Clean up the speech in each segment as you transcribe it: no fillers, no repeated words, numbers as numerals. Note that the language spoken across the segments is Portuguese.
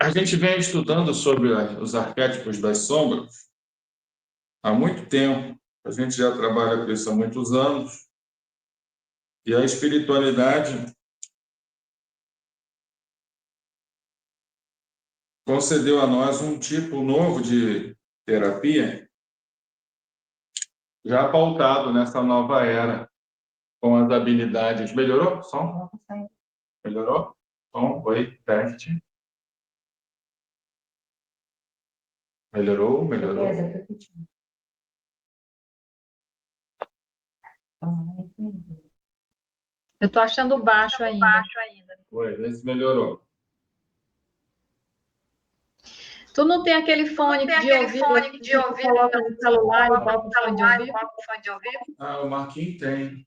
A gente vem estudando sobre os arquétipos das sombras há muito tempo. A gente já trabalha com isso há muitos anos. E a espiritualidade concedeu a nós um tipo novo de terapia, já pautado nessa nova era, com as habilidades. Melhorou? Som? Melhorou? Som? Oi, teste. Melhorou? Melhorou? Eu tô achando baixo ainda. Oi, vê se melhorou. Tu não tem aquele fone de ouvido que tu coloca no celular e bota o fone de ouvido? Ah, o Marquinhos tem.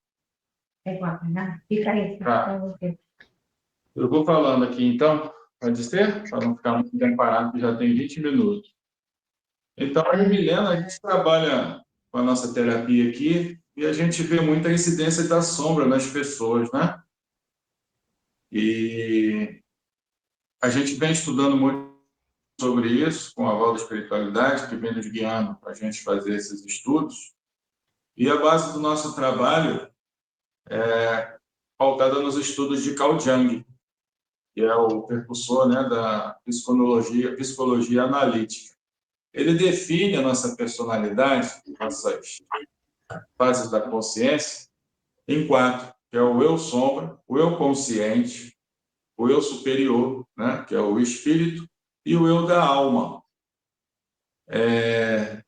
Fica aí. Tá. Eu vou falando aqui, então, pode ser? Para não ficar muito tempo parado, que já tem 20 minutos. Então, eu e Milena, a gente trabalha com a nossa terapia aqui e a gente vê muita incidência da sombra nas pessoas, né? E a gente vem estudando muito sobre isso, com a aval da espiritualidade, que vem nos guiando para a gente fazer esses estudos. E a base do nosso trabalho é pautada nos estudos de Carl Jung, que é o percussor, né, da psicologia analítica. Ele define a nossa personalidade, nossas fases da consciência, em 4, que é o eu sombra, o eu consciente, o eu superior, né, que é o espírito, e o eu da alma.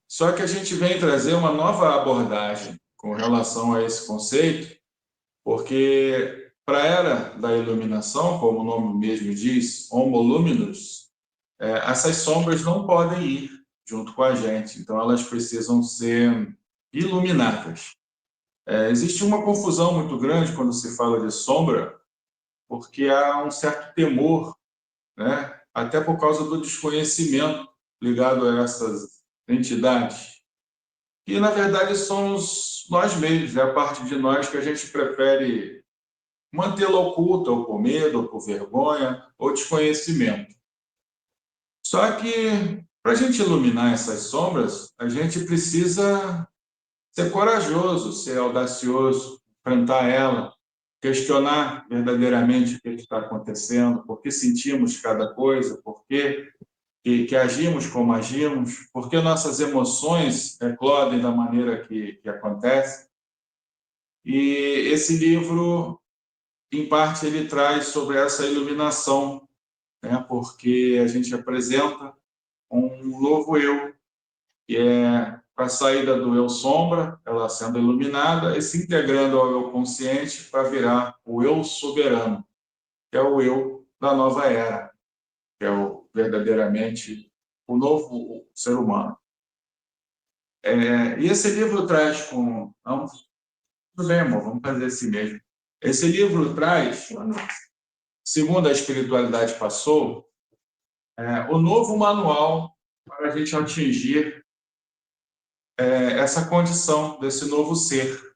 Só que a gente vem trazer uma nova abordagem com relação a esse conceito, porque para a era da iluminação, como o nome mesmo diz, Homo Luminous, essas sombras não podem ir junto com a gente, então elas precisam ser iluminadas. Existe uma confusão muito grande quando se fala de sombra, porque há um certo temor, né? Até por causa do desconhecimento ligado a essas entidades. E, na verdade, somos nós mesmos, é a parte de nós que a gente prefere mantê-la oculta, ou por medo, ou por vergonha, ou desconhecimento. Só que, para a gente iluminar essas sombras, a gente precisa ser corajoso, ser audacioso, enfrentar ela, questionar verdadeiramente o que está acontecendo, por que sentimos cada coisa, por que agimos como agimos, por que nossas emoções eclodem da maneira que acontece. E esse livro, em parte, ele traz sobre essa iluminação, né? Porque a gente apresenta um novo eu, que é a saída do eu sombra, ela sendo iluminada, e se integrando ao eu consciente para virar o eu soberano, que é o eu da nova era, que é verdadeiramente o novo ser humano. E esse livro traz com... Não, tudo bem, amor, vamos fazer assim mesmo. Esse livro traz, segundo a espiritualidade passou, o novo manual para a gente atingir essa condição desse novo ser,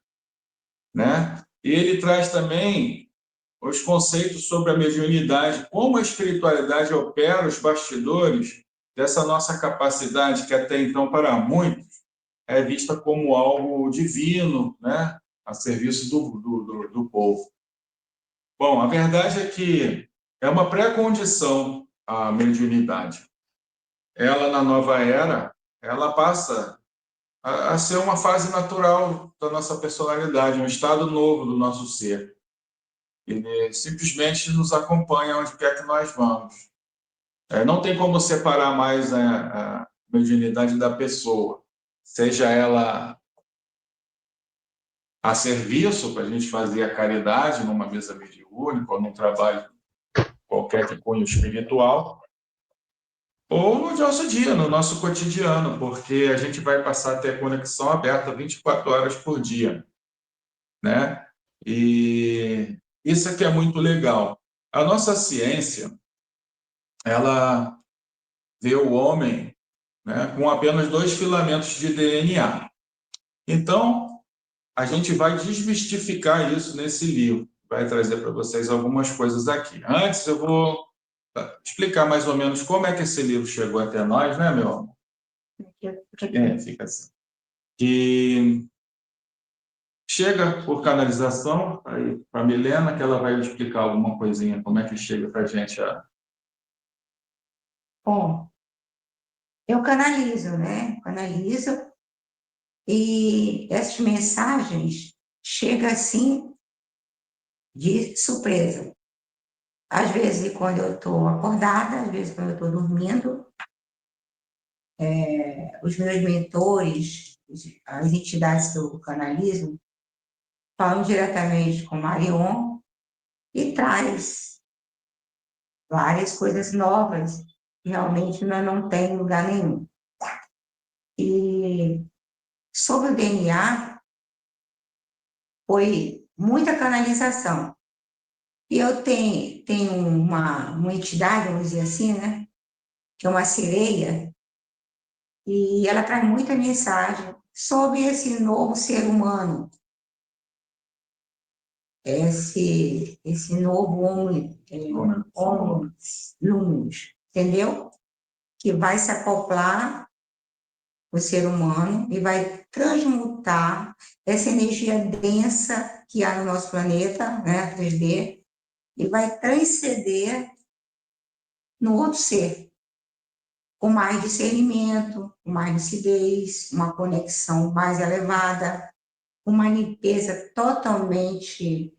né? E ele traz também os conceitos sobre a mediunidade, como a espiritualidade opera os bastidores dessa nossa capacidade, que até então, para muitos, é vista como algo divino, né? A serviço do povo. Bom, a verdade é que é uma pré-condição a mediunidade. Ela, na nova era, ela passa a ser uma fase natural da nossa personalidade, um estado novo do nosso ser. Ele simplesmente nos acompanha onde quer que nós vamos. Não tem como separar mais a mediunidade da pessoa, seja ela a serviço, para a gente fazer a caridade numa mesa mediúnica ou num trabalho qualquer de cunho espiritual, ou no nosso dia, no nosso cotidiano, porque a gente vai passar a ter conexão aberta 24 horas por dia, né? E isso aqui é muito legal. A nossa ciência, ela vê o homem, né, com apenas 2 filamentos de DNA. Então, a gente vai desmistificar isso nesse livro. Vai trazer para vocês algumas coisas aqui. Antes, eu vou explicar mais ou menos como é que esse livro chegou até nós, né, meu amor? Fica assim. Que chega por canalização para a Milena, que ela vai explicar alguma coisinha, como é que chega para a gente. Bom, eu canalizo, né? Canalizo e essas mensagens chegam assim de surpresa. Às vezes quando eu estou acordada, às vezes quando eu estou dormindo, os meus mentores, as entidades que eu canalizo, falam diretamente com Marion e traz várias coisas novas que realmente não tem em lugar nenhum. E sobre o DNA, foi muita canalização. E eu tenho uma entidade, vamos dizer assim, né? Que é uma sereia, e ela traz muita mensagem sobre esse novo ser humano, esse novo homem, homem luminous, entendeu? Que vai se acoplar o ser humano e vai transmutar essa energia densa que há no nosso planeta, né, 3D, e vai transcender no outro ser, com mais discernimento, com mais lucidez, uma conexão mais elevada, uma limpeza totalmente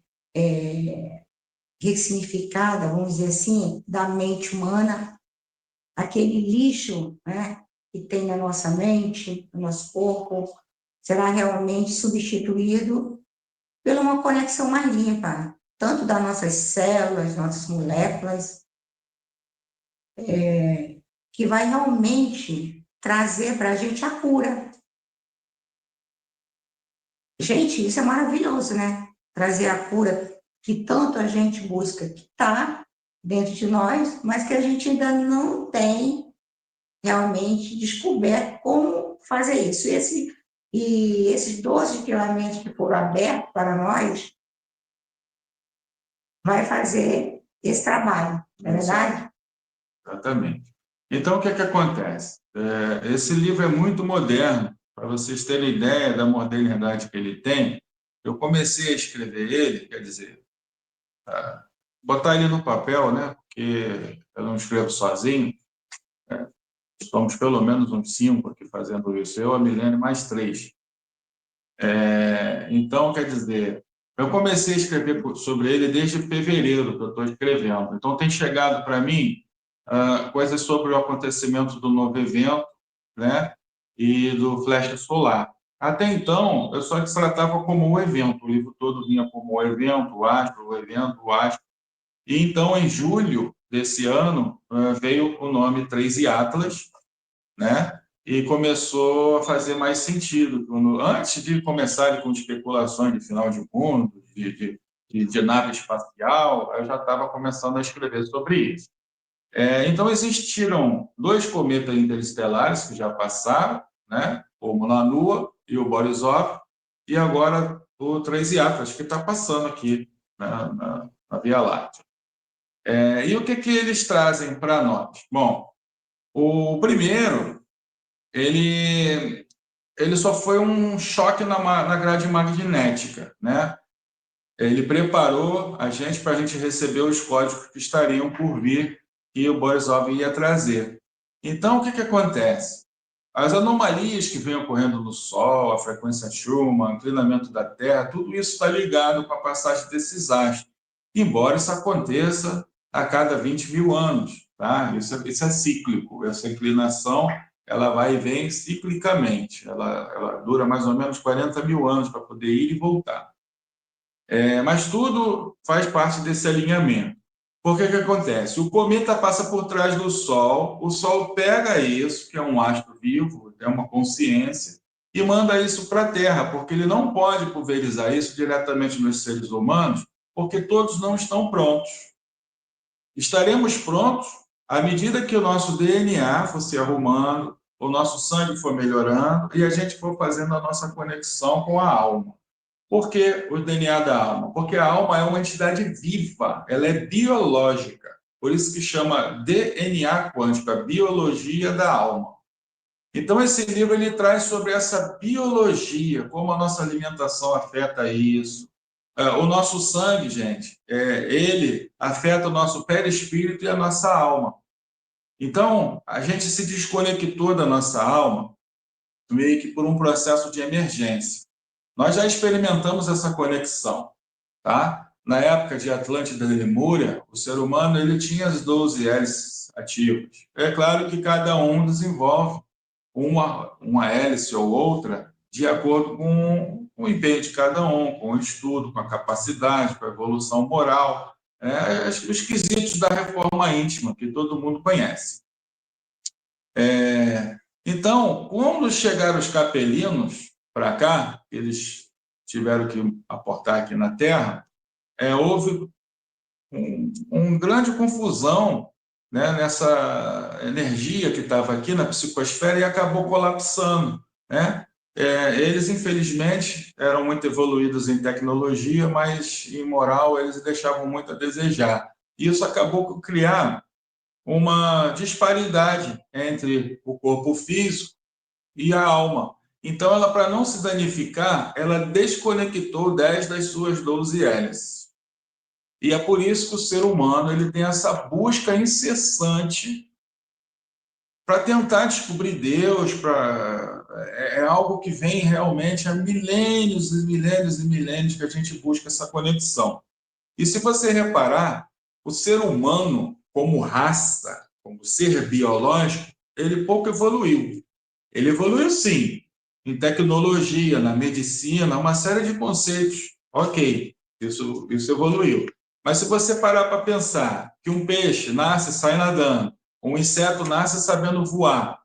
ressignificada, vamos dizer assim, da mente humana, aquele lixo, né, que tem na nossa mente, no nosso corpo, será realmente substituído por uma conexão mais limpa, tanto das nossas células, nossas moléculas, que vai realmente trazer para a gente a cura. Gente, isso é maravilhoso, né? Trazer a cura que tanto a gente busca, que está dentro de nós, mas que a gente ainda não tem realmente descoberto como fazer isso. E esses 12 filamentos que foram abertos para nós vai fazer esse trabalho, não é verdade? Exatamente. Então, o que acontece? Esse livro é muito moderno, para vocês terem ideia da modernidade que ele tem. Eu comecei a escrever ele, quer dizer, botar ele no papel, né? Porque eu não escrevo sozinho. Somos pelo menos uns 5 aqui fazendo isso. Eu, a Milene, mais 3. Então, quer dizer, eu comecei a escrever sobre ele desde fevereiro que eu estou escrevendo. Então, tem chegado para mim coisas sobre o acontecimento do novo evento, né, e do flash solar. Até então, eu só tratava como um evento, o livro todo vinha como um evento, o evento, o astro. E então, em julho desse ano, veio o nome 3 Atlas, né, e começou a fazer mais sentido. Antes de começar com especulações de final de mundo, de nave espacial, eu já estava começando a escrever sobre isso. Então, existiram 2 cometas interestelares que já passaram, né? O Mulanua e o Borisov, e agora o 3 Atlas, que está passando aqui na Via Láctea. E o que eles trazem para nós? Bom, o primeiro, ele só foi um choque na grade magnética, né? Ele preparou a gente para a gente receber os códigos que estariam por vir que o Borisov ia trazer. Então, o que acontece? As anomalias que vêm ocorrendo no Sol, a frequência Schumann, o inclinamento da Terra, tudo isso está ligado com a passagem desses astros, embora isso aconteça a cada 20 mil anos. Tá? Isso é cíclico, essa inclinação ela vai e vem ciclicamente, ela dura mais ou menos 40 mil anos para poder ir e voltar. Mas tudo faz parte desse alinhamento. Por que acontece? O cometa passa por trás do Sol, o Sol pega isso, que é um astro vivo, é uma consciência, e manda isso para a Terra, porque ele não pode pulverizar isso diretamente nos seres humanos, porque todos não estão prontos. Estaremos prontos à medida que o nosso DNA for se arrumando, o nosso sangue for melhorando e a gente for fazendo a nossa conexão com a alma. Por que o DNA da alma? Porque a alma é uma entidade viva, ela é biológica. Por isso que chama DNA quântico, a biologia da alma. Então, esse livro ele traz sobre essa biologia, como a nossa alimentação afeta isso. O nosso sangue, gente, ele afeta o nosso perispírito e a nossa alma. Então, a gente se desconectou da nossa alma meio que por um processo de emergência. Nós já experimentamos essa conexão, tá? Na época de Atlântida e Lemúria, o ser humano ele tinha as 12 hélices ativas. É claro que cada um desenvolve uma hélice ou outra de acordo com o empenho de cada um, com o estudo, com a capacidade, com a evolução moral, os quesitos da reforma íntima, que todo mundo conhece. Então, quando chegaram os capelinos para cá, eles tiveram que aportar aqui na Terra, houve uma grande confusão, né, nessa energia que estava aqui na psicosfera e acabou colapsando, né? Eles, infelizmente, eram muito evoluídos em tecnologia, mas em moral eles deixavam muito a desejar. E isso acabou por criar uma disparidade entre o corpo físico e a alma. Então, ela, para não se danificar, ela desconectou 10 das suas 12 hélices. E é por isso que o ser humano ele tem essa busca incessante para tentar descobrir Deus, é algo que vem realmente há milênios e milênios e milênios que a gente busca essa conexão. E se você reparar, o ser humano, como raça, como ser biológico, ele pouco evoluiu. Ele evoluiu, sim, em tecnologia, na medicina, uma série de conceitos. Ok, isso evoluiu. Mas se você parar para pensar que um peixe nasce e sai nadando, um inseto nasce sabendo voar,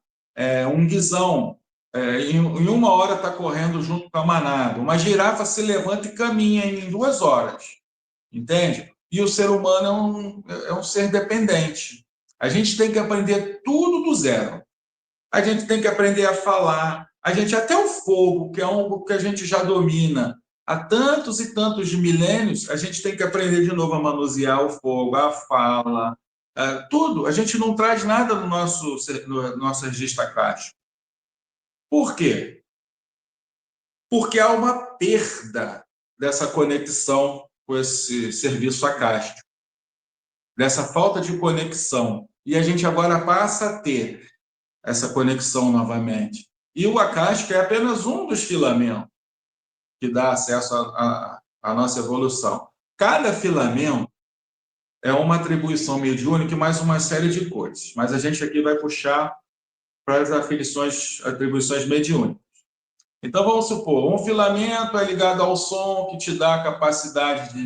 um guizão, em uma hora está correndo junto com a manada, uma girafa se levanta e caminha em 2 horas, entende? E o ser humano é um ser dependente. A gente tem que aprender tudo do zero. A gente tem que aprender a falar. Até o fogo, que é algo que a gente já domina há tantos e tantos de milênios, a gente tem que aprender de novo a manusear o fogo, a fala, tudo. A gente não traz nada no nosso registro acástico. Por quê? Porque há uma perda dessa conexão com esse serviço acástico, dessa falta de conexão. E a gente agora passa a ter essa conexão novamente. E o acástico é apenas um dos filamentos que dá acesso à nossa evolução. Cada filamento é uma atribuição mediúnica e mais uma série de coisas. Mas a gente aqui vai puxar para as atribuições mediúnicas. Então, vamos supor, um filamento é ligado ao som, que te dá a capacidade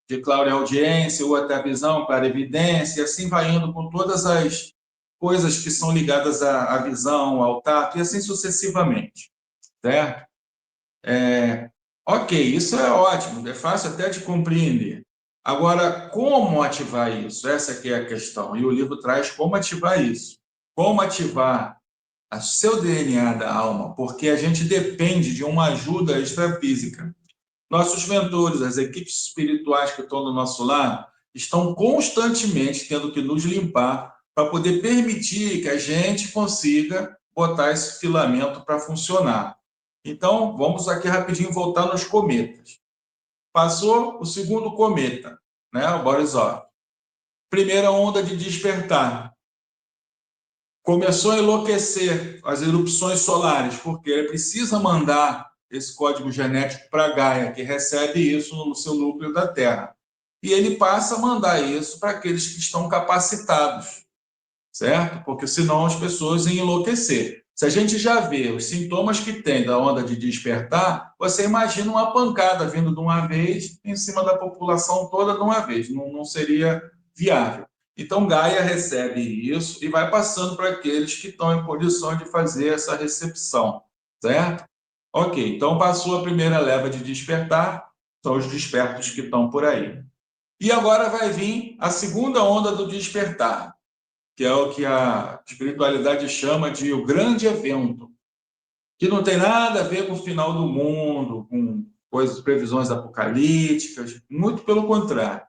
de clareaudiência, ou até a visão, clarevidência, e assim vai indo com todas as coisas que são ligadas à visão, ao tato, e assim sucessivamente, certo? Ok, isso é ótimo, é fácil até de compreender. Agora, como ativar isso? Essa aqui é a questão, e o livro traz como ativar isso. Como ativar o seu DNA da alma, porque a gente depende de uma ajuda extrafísica. Nossos mentores, as equipes espirituais que estão do nosso lado, estão constantemente tendo que nos limpar para poder permitir que a gente consiga botar esse filamento para funcionar. Então, vamos aqui rapidinho voltar nos cometas. Passou o segundo cometa, né, o Borisov. Primeira onda de despertar. Começou a enlouquecer as erupções solares, porque ele precisa mandar esse código genético para Gaia, que recebe isso no seu núcleo da Terra. E ele passa a mandar isso para aqueles que estão capacitados, certo? Porque senão as pessoas iam enlouquecer. Se a gente já vê os sintomas que tem da onda de despertar, você imagina uma pancada vindo de uma vez em cima da população toda de uma vez. Não seria viável. Então, Gaia recebe isso e vai passando para aqueles que estão em condição de fazer essa recepção, certo? Ok, então passou a primeira leva de despertar, são os despertos que estão por aí. E agora vai vir a segunda onda do despertar, que é o que a espiritualidade chama de o grande evento, que não tem nada a ver com o final do mundo, com previsões apocalípticas, muito pelo contrário.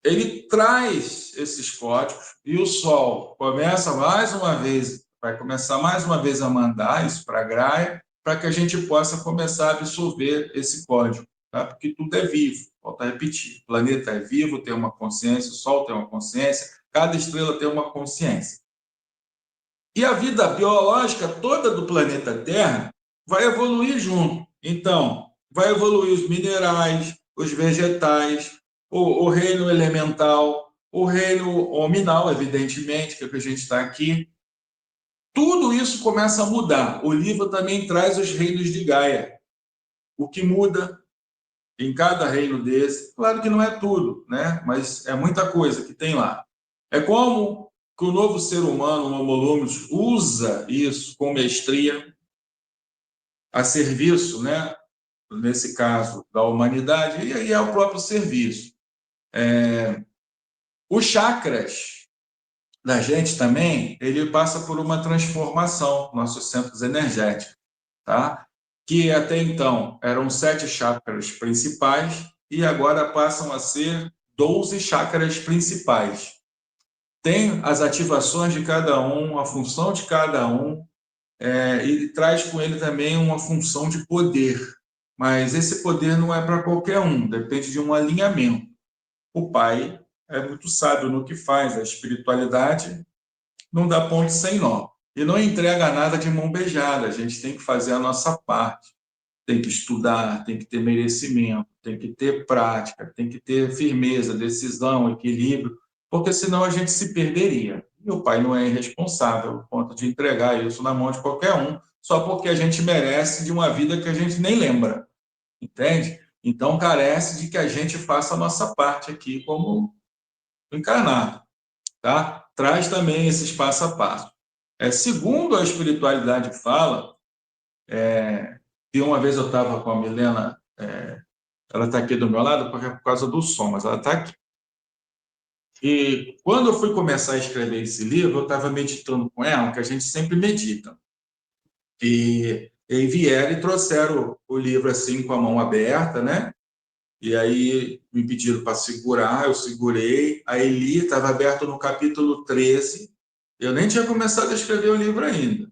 ele traz esses códigos e o Sol começa mais uma vez, vai começar mais uma vez a mandar isso para a Graia, para que a gente possa começar a absorver esse código, tá? Porque tudo é vivo, volto a repetir, o planeta é vivo, tem uma consciência, o Sol tem uma consciência, cada estrela tem uma consciência. E a vida biológica toda do planeta Terra vai evoluir junto. Então, vai evoluir os minerais, os vegetais, o reino elemental, o reino hominal, evidentemente, que é o que a gente está aqui. Tudo isso começa a mudar. O livro também traz os reinos de Gaia. O que muda em cada reino desse, claro que não é tudo, né? Mas é muita coisa que tem lá. É como que o novo ser humano, o Homo Luminous, usa isso com mestria a serviço, né? Nesse caso, da humanidade, e é o próprio serviço. Os chakras da gente também, ele passa por uma transformação, nossos centros energéticos, tá? Que até então eram 7 chakras principais e agora passam a ser 12 chakras principais. Tem as ativações de cada um, a função de cada um, e traz com ele também uma função de poder. Mas esse poder não é para qualquer um, depende de um alinhamento. O pai é muito sábio no que faz, a espiritualidade não dá ponto sem nó. E não entrega nada de mão beijada, a gente tem que fazer a nossa parte. Tem que estudar, tem que ter merecimento, tem que ter prática, tem que ter firmeza, decisão, equilíbrio, porque senão a gente se perderia. E o pai não é irresponsável, ao ponto de entregar isso na mão de qualquer um, só porque a gente merece de uma vida que a gente nem lembra, entende? Então, carece de que a gente faça a nossa parte aqui como encarnado, tá? Traz também esses passo a passo. Segundo a espiritualidade fala, e uma vez eu estava com a Milena, ela está aqui do meu lado porque é por causa do som, mas ela está aqui. E quando eu fui começar a escrever esse livro, eu estava meditando com ela, que a gente sempre medita. E vieram e trouxeram o livro assim com a mão aberta, né? E aí me pediram para segurar, eu segurei, aí li, estava aberto no capítulo 13, eu nem tinha começado a escrever o livro ainda.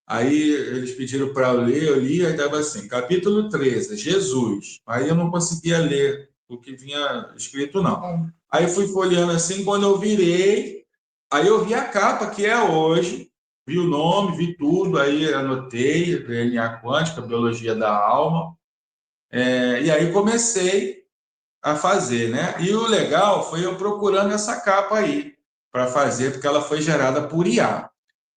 Aí eles pediram para eu li, aí estava assim, capítulo 13, Jesus. Aí eu não conseguia ler o que vinha escrito, não. Aí fui folheando assim, quando eu virei, aí eu vi a capa, que é hoje, vi o nome, vi tudo, aí anotei, DNA quântica, biologia da alma, e aí comecei a fazer, né? E o legal foi eu procurando essa capa aí, para fazer, porque ela foi gerada por IA.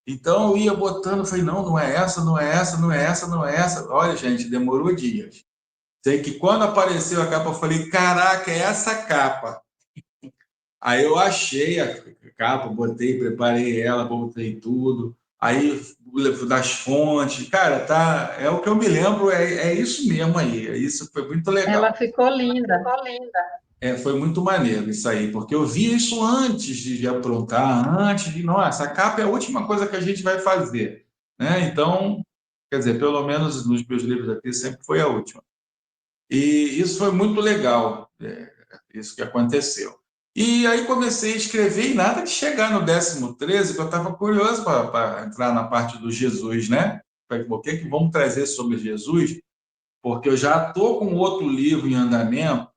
Então eu ia botando, falei, não, não é essa, não é essa, não é essa, não é essa. Olha, gente, demorou dias. Sei que quando apareceu a capa, eu falei, caraca, é essa capa. Aí eu achei a capa, botei, preparei ela, botei tudo. Aí das fontes, cara, tá, é o que eu me lembro, é isso mesmo aí. Isso foi muito legal. Ela ficou linda. Foi muito maneiro isso aí, porque eu vi isso antes de aprontar, antes de, nossa, a capa é a última coisa que a gente vai fazer, né? Então, quer dizer, pelo menos nos meus livros aqui sempre foi a última. E isso foi muito legal, isso que aconteceu. E aí comecei a escrever e nada de chegar no 13º, que eu estava curioso para entrar na parte do Jesus, né? O que vamos trazer sobre Jesus? Porque eu já estou com outro livro em andamento,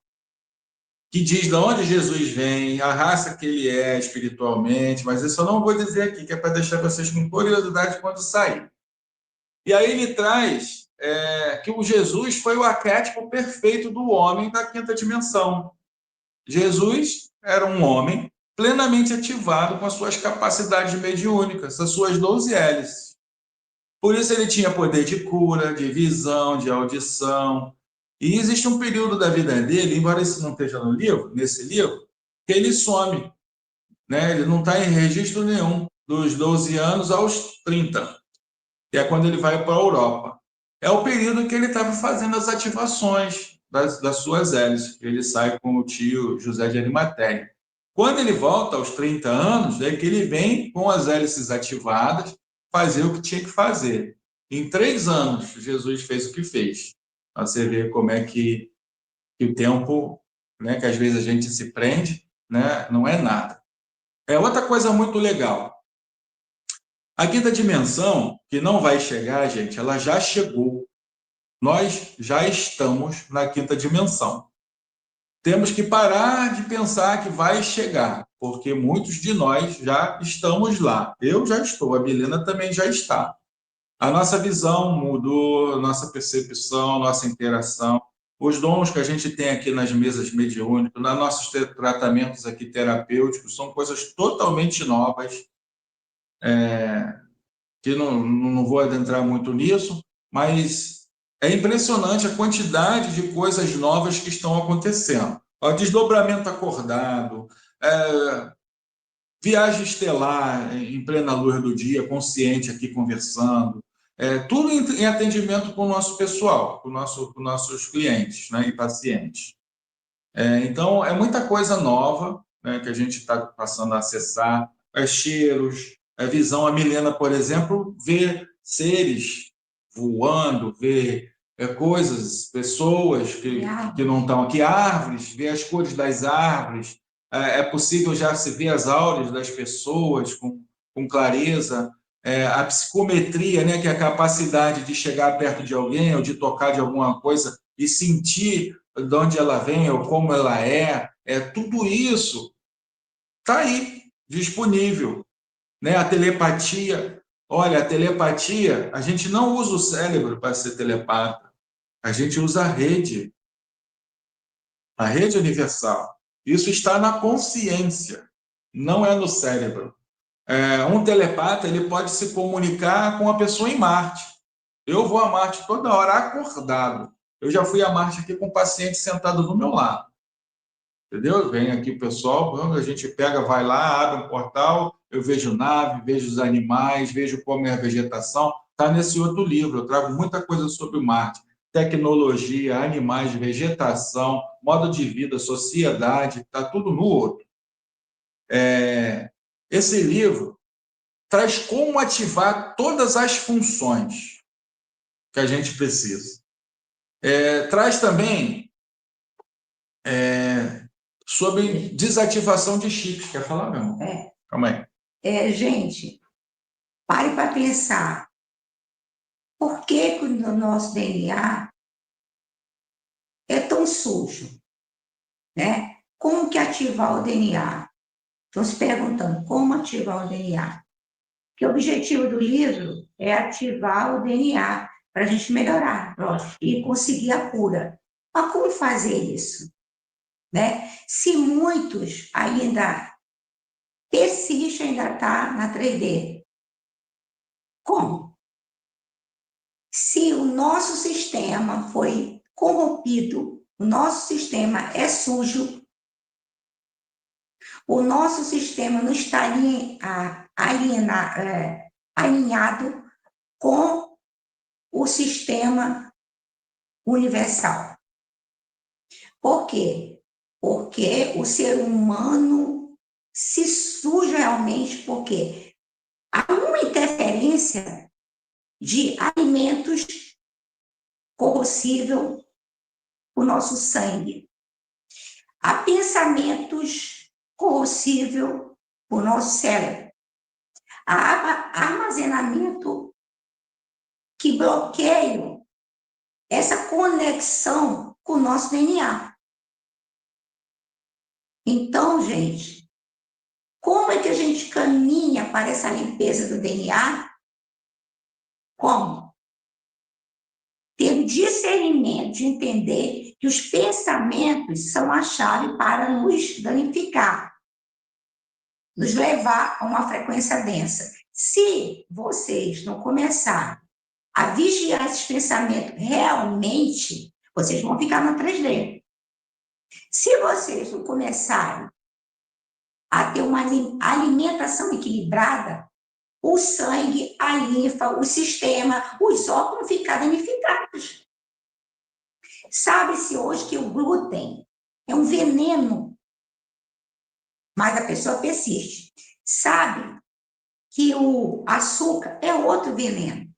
que diz de onde Jesus vem, a raça que ele é espiritualmente, mas isso eu não vou dizer aqui, que é para deixar vocês com curiosidade quando sair. E aí ele traz que o Jesus foi o arquétipo perfeito do homem da quinta dimensão. Jesus era um homem plenamente ativado com as suas capacidades mediúnicas, as suas 12 hélices. Por isso ele tinha poder de cura, de visão, de audição. E existe um período da vida dele, embora isso não esteja no livro, nesse livro, que ele some, né? Ele não está em registro nenhum, dos 12 anos aos 30, que é quando ele vai para a Europa. É o período em que ele estava fazendo as ativações das suas hélices. Ele sai com o tio José de Arimateia. Quando ele volta aos 30 anos, é que ele vem com as hélices ativadas, fazer o que tinha que fazer. Em 3 anos, Jesus fez o que fez. Você vê como é que o tempo, né, que às vezes a gente se prende, né? Não é nada. É outra coisa muito legal. A quinta dimensão, que não vai chegar, gente, ela já chegou. Nós já estamos na quinta dimensão. Temos que parar de pensar que vai chegar, porque muitos de nós já estamos lá. Eu já estou, a Milena também já está. A nossa visão mudou, nossa percepção, nossa interação, os dons que a gente tem aqui nas mesas mediúnicas, nos nossos tratamentos aqui terapêuticos, são coisas totalmente novas, que não vou adentrar muito nisso, mas é impressionante a quantidade de coisas novas que estão acontecendo. O desdobramento acordado, viagem estelar em plena luz do dia, consciente aqui conversando, tudo em atendimento com o nosso pessoal, com nossos clientes, né, e pacientes. Então, é muita coisa nova, né, que a gente está passando a acessar, cheiros, visão. A Milena, por exemplo, vê seres voando, vê coisas, pessoas que não estão aqui, árvores, vê as cores das árvores. É possível já se ver as auras das pessoas com clareza. A psicometria, né, que é a capacidade de chegar perto de alguém ou de tocar de alguma coisa e sentir de onde ela vem ou como ela tudo isso está aí, disponível. Né? A telepatia, olha, a telepatia, a gente não usa o cérebro para ser telepata, a gente usa a rede universal. Isso está na consciência, não é no cérebro. Um telepata, ele pode se comunicar com a pessoa em Marte. Eu vou a Marte toda hora acordado. Eu já fui a Marte aqui com um paciente sentado do meu lado. Entendeu? Vem aqui o pessoal, a gente pega, vai lá, abre um portal, eu vejo nave, vejo os animais, vejo como é a vegetação. Está nesse outro livro, eu trago muita coisa sobre Marte. Tecnologia, animais, vegetação, modo de vida, sociedade, está tudo no outro. Esse livro traz como ativar todas as funções que a gente precisa. Traz também sobre desativação de chips. Quer falar, meu irmão? Calma aí. Gente, pare para pensar. Por que o nosso DNA é tão sujo? Né? Como que ativar o DNA? Estou se perguntando, como ativar o DNA? Porque o objetivo do livro é ativar o DNA para a gente melhorar e conseguir a cura. Mas como fazer isso? Né? Se muitos ainda persistem, ainda está na 3D. Como? Se o nosso sistema foi corrompido, o nosso sistema é sujo, o nosso sistema não está alinhado com o sistema universal. Por quê? Porque o ser humano se suja realmente porque há uma interferência de alimentos corrosíveis o nosso sangue. Há pensamentos corrosíveis o nosso cérebro. Há armazenamento que bloqueiam essa conexão com o nosso DNA. Então, gente, como é que a gente caminha para essa limpeza do DNA? Como? Ter o discernimento de entender que os pensamentos são a chave para nos danificar, nos levar a uma frequência densa. Se vocês não começarem a vigiar esses pensamentos realmente, vocês vão ficar na 3D. Se vocês não começarem a ter uma alimentação equilibrada, o sangue, a linfa, o sistema, os órgãos vão ficar danificados. Sabe-se hoje que o glúten é um veneno, mas a pessoa persiste. Sabe que o açúcar é outro veneno.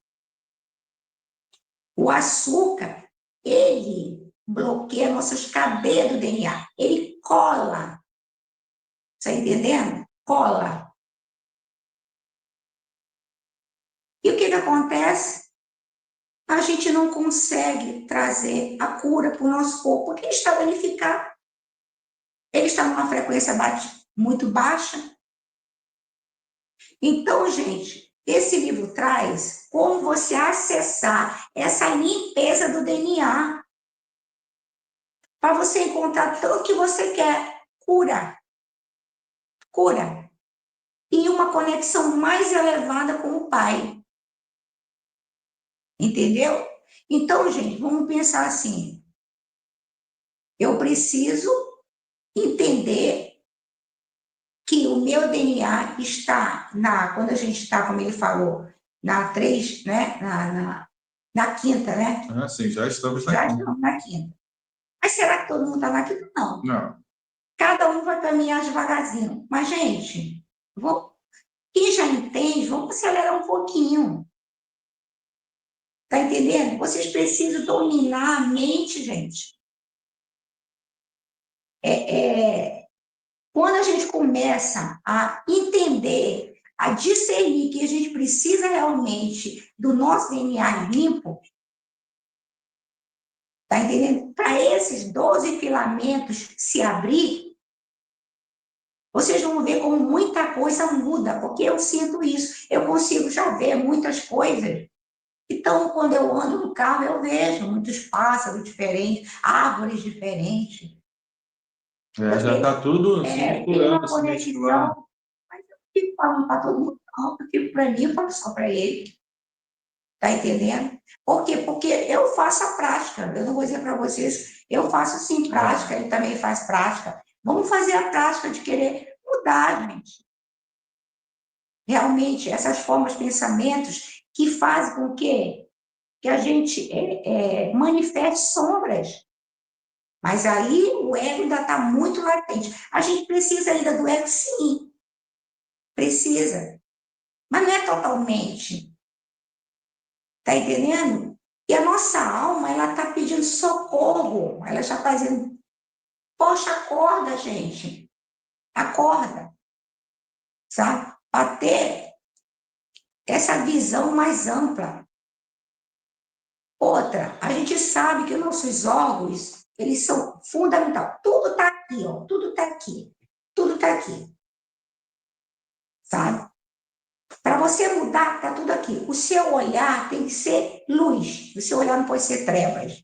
O açúcar, ele bloqueia nossas cadeias do DNA, ele cola Está entendendo? Cola. E o que acontece? A gente não consegue trazer a cura para o nosso corpo, porque ele está danificado. Ele está numa frequência muito baixa. Então, gente, esse livro traz como você acessar essa limpeza do DNA para você encontrar tudo que você quer. Cura. Cura. E uma conexão mais elevada com o Pai. Entendeu? Então, gente, vamos pensar assim. Eu preciso entender que o meu DNA está quando a gente está, como ele falou, na 3, né? Na quinta, né? Ah, sim, já estamos na Já quinta. estamos na quinta. Mas será que todo mundo está na quinta? Não. Não. Cada um vai caminhar devagarzinho. Mas, gente, quem já entende, vamos acelerar um pouquinho. Tá entendendo? Vocês precisam dominar a mente, gente. Quando a gente começa a entender, a discernir que a gente precisa realmente do nosso DNA limpo, tá entendendo? Para esses 12 filamentos se abrir, vocês vão ver como muita coisa muda, porque eu sinto isso. Eu consigo já ver muitas coisas. Então, quando eu ando no carro, eu vejo muitos pássaros diferentes, árvores diferentes. Já está tudo se Tem misturando, uma se mesclando. conexão, mas eu fico falando para todo mundo, não, eu fico para mim, eu falo só para ele. Está entendendo? Por quê? Porque eu faço a prática. Eu não vou dizer para vocês, eu faço sim prática, ele também faz prática. Vamos fazer a prática de querer mudar, gente. Realmente, essas formas, pensamentos que fazem com que a gente manifeste sombras. Mas aí o ego ainda está muito latente. A gente precisa ainda do ego, sim. Precisa. Mas não é totalmente. Está entendendo? E a nossa alma, ela está pedindo socorro. Ela já está dizendo, poxa, acorda, gente. Acorda. Sabe? Para ter essa visão mais ampla. Outra, a gente sabe que os nossos órgãos, eles são fundamentais. Tudo está aqui, ó. Tudo está aqui. Tudo está aqui. Sabe? Para você mudar, está tudo aqui. O seu olhar tem que ser luz. O seu olhar não pode ser trevas.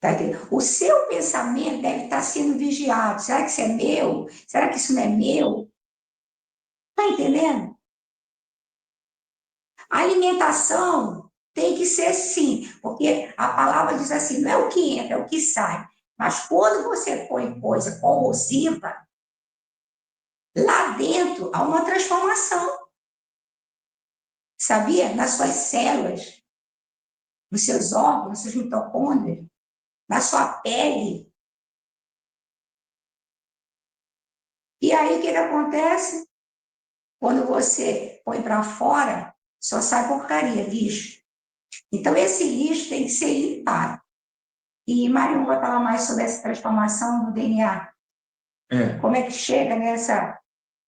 Tá entendendo? O seu pensamento deve estar sendo vigiado. Será que isso é meu? Será que isso não é meu? Está entendendo? A alimentação tem que ser sim, porque a palavra diz assim, não é o que entra, é o que sai. Mas quando você põe coisa corrosiva, lá dentro há uma transformação. Sabia? Nas suas células, nos seus órgãos, nos seus mitocôndrios, na sua pele. E aí, o que acontece? Quando você põe para fora, só sai porcaria, lixo. Então, esse lixo tem que ser limpado. E Marion vai falar mais sobre essa transformação do DNA. Como é que chega com essa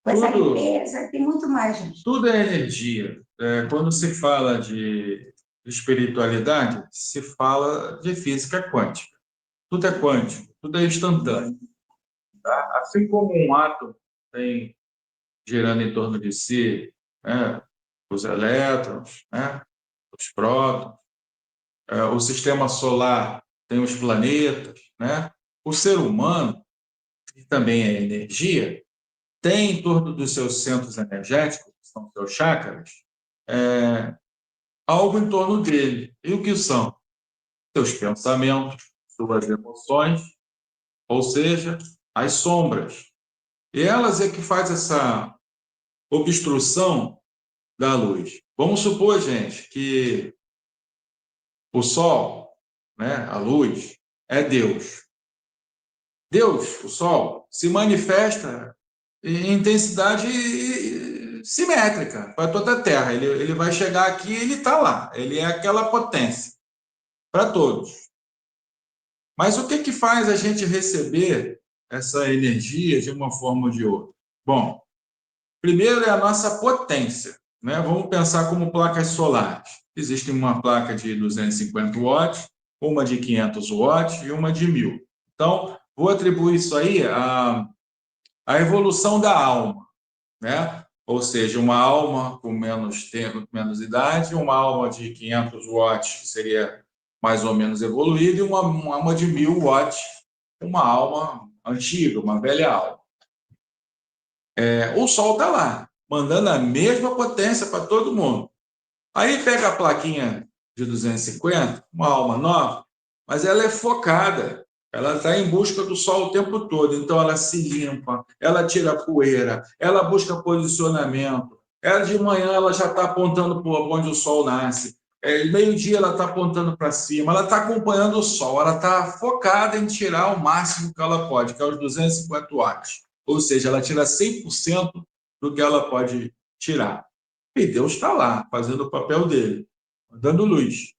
limpeza? Tem muito mais, gente. Tudo é energia. Quando se fala de espiritualidade, se fala de física quântica. Tudo é quântico, tudo é instantâneo. Tá? Assim como um átomo tem girando em torno de si, né, os elétrons, né, os prótons, o sistema solar tem os planetas, né? O ser humano, que também é energia, tem em torno dos seus centros energéticos, que são seus chakras, algo em torno dele. E o que são? Seus pensamentos, suas emoções, ou seja, as sombras. E elas é que faz essa obstrução da luz. Vamos supor, gente, que o Sol, né, a luz, é Deus. Deus, o Sol, se manifesta em intensidade simétrica para toda a Terra. Ele vai chegar aqui e ele está lá. Ele é aquela potência para todos. Mas o que faz a gente receber essa energia de uma forma ou de outra? Bom, primeiro é a nossa potência, né? Vamos pensar como placas solares. Existe uma placa de 250 watts, uma de 500 watts e uma de 1000. Então, vou atribuir isso aí à evolução da alma, né? Ou seja, uma alma com menos tempo, menos idade, uma alma de 500 watts, que seria mais ou menos evoluída, e uma alma de 1000 watts, uma alma antiga, uma velha alma. O Sol está lá, mandando a mesma potência para todo mundo. Aí pega a plaquinha de 250, uma alma nova, mas ela é focada, ela está em busca do Sol o tempo todo, então ela se limpa, ela tira poeira, ela busca posicionamento. Ela de manhã ela já está apontando para onde o Sol nasce, meio-dia ela está apontando para cima, ela está acompanhando o Sol, ela está focada em tirar o máximo que ela pode, que é os 250 watts. Ou seja, ela tira 100% do que ela pode tirar. E Deus está lá, fazendo o papel dele, dando luz.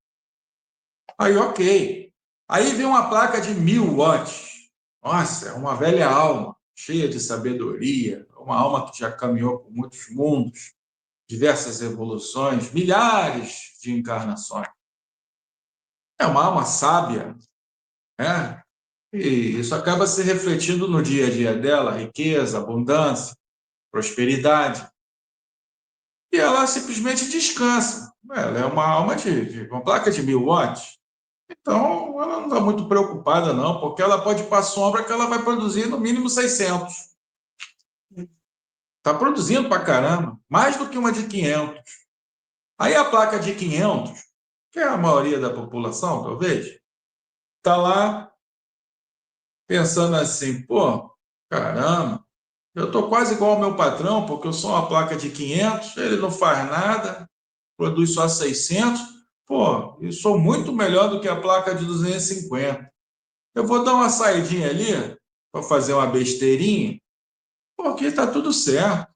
Aí, ok. Aí vem uma placa de 1000 watts. Nossa, é uma velha alma, cheia de sabedoria, uma alma que já caminhou por muitos mundos, diversas evoluções, milhares de encarnações. É uma alma sábia, né? E isso acaba se refletindo no dia a dia dela, riqueza, abundância, prosperidade. E ela simplesmente descansa. Ela é uma alma de uma placa de 1000 watts. Então, ela não está muito preocupada, não, porque ela pode ir para a sombra que ela vai produzir no mínimo 600. Está produzindo para caramba, mais do que uma de 500. Aí a placa de 500, que é a maioria da população, talvez, está lá pensando assim, pô, caramba, eu estou quase igual ao meu patrão, porque eu sou uma placa de 500, ele não faz nada, produz só 600, pô, eu sou muito melhor do que a placa de 250. Eu vou dar uma saidinha ali para fazer uma besteirinha, porque está tudo certo.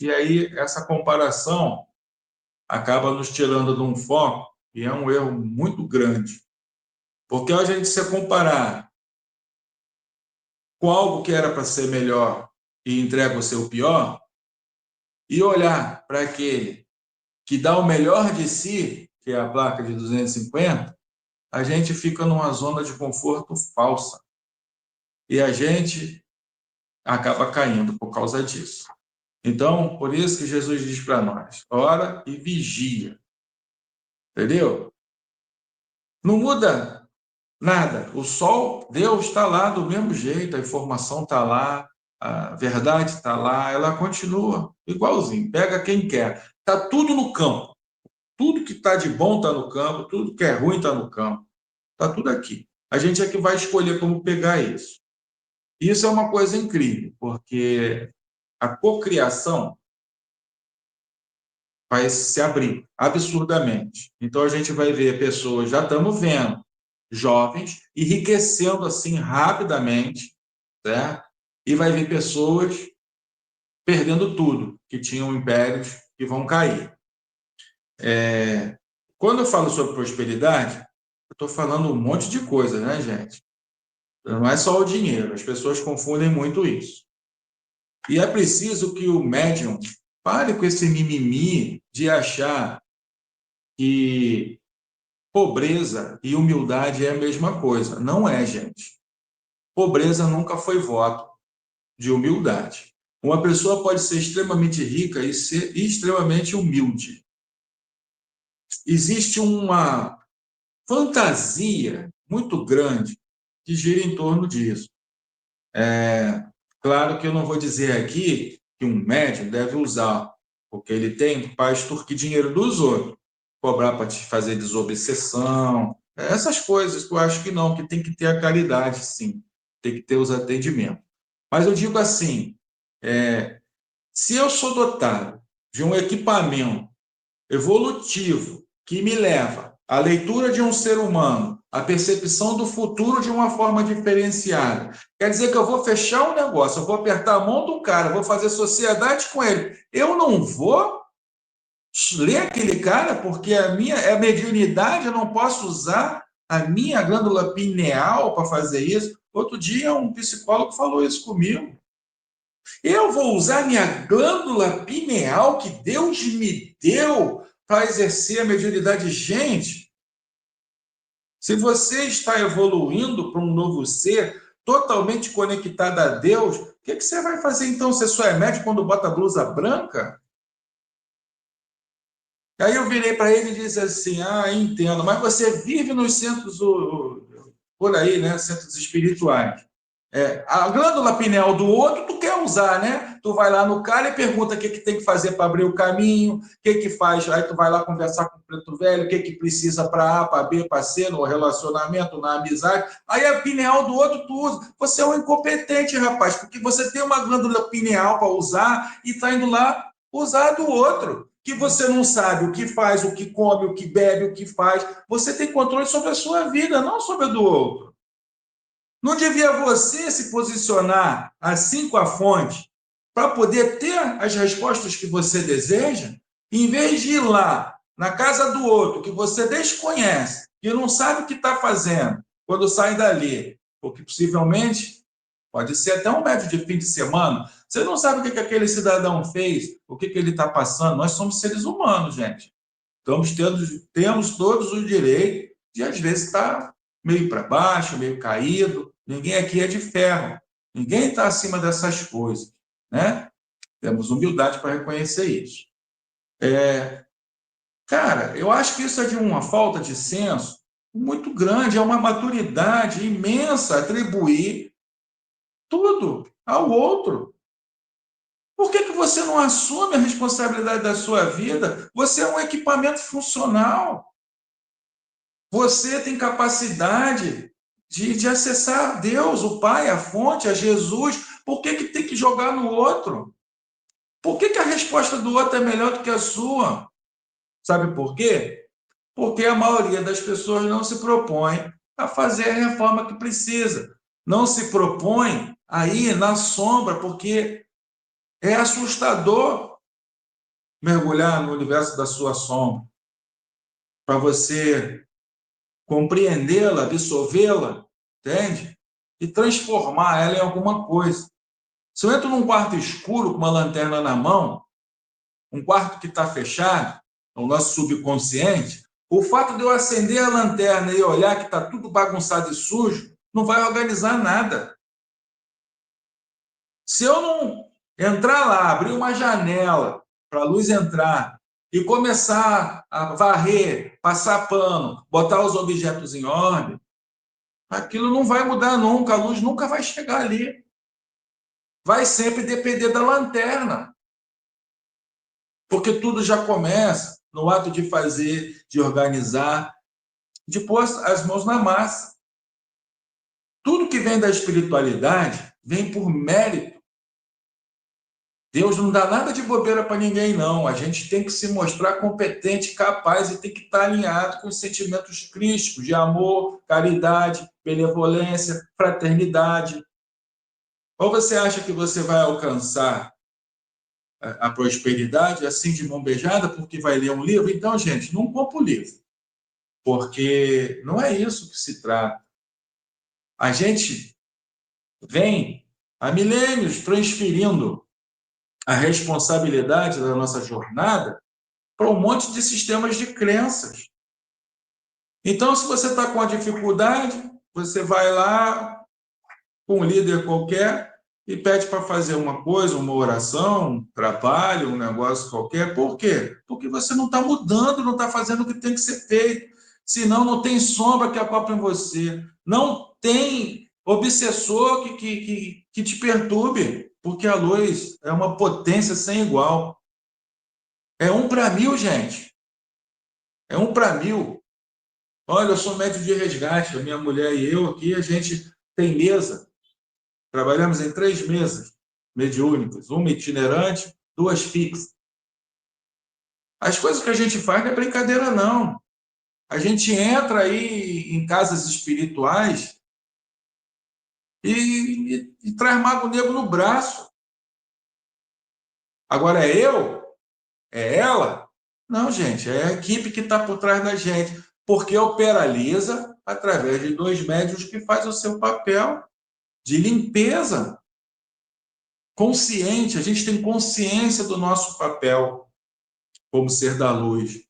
E aí essa comparação acaba nos tirando de um foco, e é um erro muito grande. Porque ao a gente se comparar com algo que era para ser melhor e entrega o seu pior, e olhar para aquele que dá o melhor de si, que é a placa de 250, a gente fica numa zona de conforto falsa. E a gente acaba caindo por causa disso. Então, por isso que Jesus diz para nós, ora e vigia. Entendeu? Não muda nada. O sol, Deus está lá do mesmo jeito, a informação está lá, a verdade está lá, ela continua igualzinho. Pega quem quer. Está tudo no campo. Tudo que está de bom está no campo, tudo que é ruim está no campo. Está tudo aqui. A gente é que vai escolher como pegar isso. Isso é uma coisa incrível, porque a cocriação vai se abrir absurdamente. Então, a gente vai ver pessoas, já estamos vendo, jovens, enriquecendo assim rapidamente, certo? E vai ver pessoas perdendo tudo, que tinham impérios que vão cair. Quando eu falo sobre prosperidade, eu estou falando um monte de coisa, né, gente? Não é só o dinheiro, as pessoas confundem muito isso. E é preciso que o médium pare com esse mimimi de achar que pobreza e humildade é a mesma coisa. Não é, gente. Pobreza nunca foi voto de humildade. Uma pessoa pode ser extremamente rica e ser extremamente humilde. Existe uma fantasia muito grande que gira em torno disso. Claro que eu não vou dizer aqui que um médium deve usar, porque ele tem para extorquir dinheiro dos outros, cobrar para te fazer desobsessão, essas coisas que eu acho que não, que tem que ter a caridade, sim, tem que ter os atendimentos. Mas eu digo assim, se eu sou dotado de um equipamento evolutivo que me leva à leitura de um ser humano, à percepção do futuro de uma forma diferenciada. Quer dizer que eu vou fechar um negócio, eu vou apertar a mão do cara, vou fazer sociedade com ele. Eu não vou ler aquele cara porque a mediunidade, eu não posso usar a minha glândula pineal para fazer isso, Outro dia, um psicólogo falou isso comigo. Eu vou usar minha glândula pineal que Deus me deu para exercer a mediunidade. Gente, se você está evoluindo para um novo ser, totalmente conectado a Deus, o que você vai fazer então? Você só é médico quando bota a blusa branca? Aí eu virei para ele e disse assim, entendo, mas você vive nos centros, por aí, né, centros espirituais. A glândula pineal do outro, tu quer usar, né? Tu vai lá no cara e pergunta o que tem que fazer para abrir o caminho, o que faz, aí tu vai lá conversar com o preto velho, o que precisa para A, para B, para C, no relacionamento, na amizade. Aí a pineal do outro tu usa. Você é um incompetente, rapaz, porque você tem uma glândula pineal para usar e está indo lá usar do outro, que você não sabe o que faz, o que come, o que bebe, o que faz. Você tem controle sobre a sua vida, não sobre a do outro. Não devia você se posicionar assim com a fonte para poder ter as respostas que você deseja, em vez de ir lá na casa do outro, que você desconhece, que não sabe o que está fazendo, quando sai dali, porque possivelmente pode ser até um médico de fim de semana, você não sabe o que aquele cidadão fez, o que ele está passando. Nós somos seres humanos, gente. Temos todos o direito de, às vezes, estar meio para baixo, meio caído. Ninguém aqui é de ferro. Ninguém está acima dessas coisas, né? Temos humildade para reconhecer isso. Cara, eu acho que isso é de uma falta de senso muito grande, é uma maturidade imensa atribuir tudo ao outro. Por que você não assume a responsabilidade da sua vida? Você é um equipamento funcional. Você tem capacidade de acessar Deus, o Pai, a fonte, a Jesus. Por que tem que jogar no outro? Por que a resposta do outro é melhor do que a sua? Sabe por quê? Porque a maioria das pessoas não se propõe a fazer a reforma que precisa. Não se propõe a ir na sombra, porque é assustador mergulhar no universo da sua sombra. Para você compreendê-la, absorvê-la, entende? E transformar ela em alguma coisa. Se eu entro num quarto escuro com uma lanterna na mão, um quarto que está fechado, o nosso subconsciente, o fato de eu acender a lanterna e olhar que está tudo bagunçado e sujo, não vai organizar nada. Se eu não entrar lá, abrir uma janela para a luz entrar e começar a varrer, passar pano, botar os objetos em ordem, aquilo não vai mudar nunca, a luz nunca vai chegar ali. Vai sempre depender da lanterna. Porque tudo já começa no ato de fazer, de organizar, de pôr as mãos na massa. Tudo que vem da espiritualidade vem por mérito. Deus não dá nada de bobeira para ninguém, não. A gente tem que se mostrar competente, capaz e tem que estar alinhado com os sentimentos crísticos de amor, caridade, benevolência, fraternidade. Ou você acha que você vai alcançar a prosperidade assim de mão beijada porque vai ler um livro? Então, gente, não compra o livro, porque não é isso que se trata. A gente vem há milênios transferindo a responsabilidade da nossa jornada para um monte de sistemas de crenças. Então, se você está com a dificuldade, você vai lá com um líder qualquer e pede para fazer uma coisa, uma oração, um trabalho, um negócio qualquer. Por quê? Porque você não está mudando, não está fazendo o que tem que ser feito. Senão não tem sombra que acopla em você. Não tem obsessor que te perturbe, porque a luz é uma potência sem igual. É 1 para 1000, gente. É 1 para 1000. Olha, eu sou médium de resgate, a minha mulher e eu aqui, a gente tem mesa. Trabalhamos em 3 mesas mediúnicas, uma itinerante, 2 fixas. As coisas que a gente faz não é brincadeira, não. A gente entra aí em casas espirituais e traz mago negro no braço. Agora é eu? É ela? Não, gente, é a equipe que está por trás da gente, porque operaliza através de 2 médiuns que faz o seu papel. de limpeza consciente. A gente tem consciência do nosso papel como ser da luz,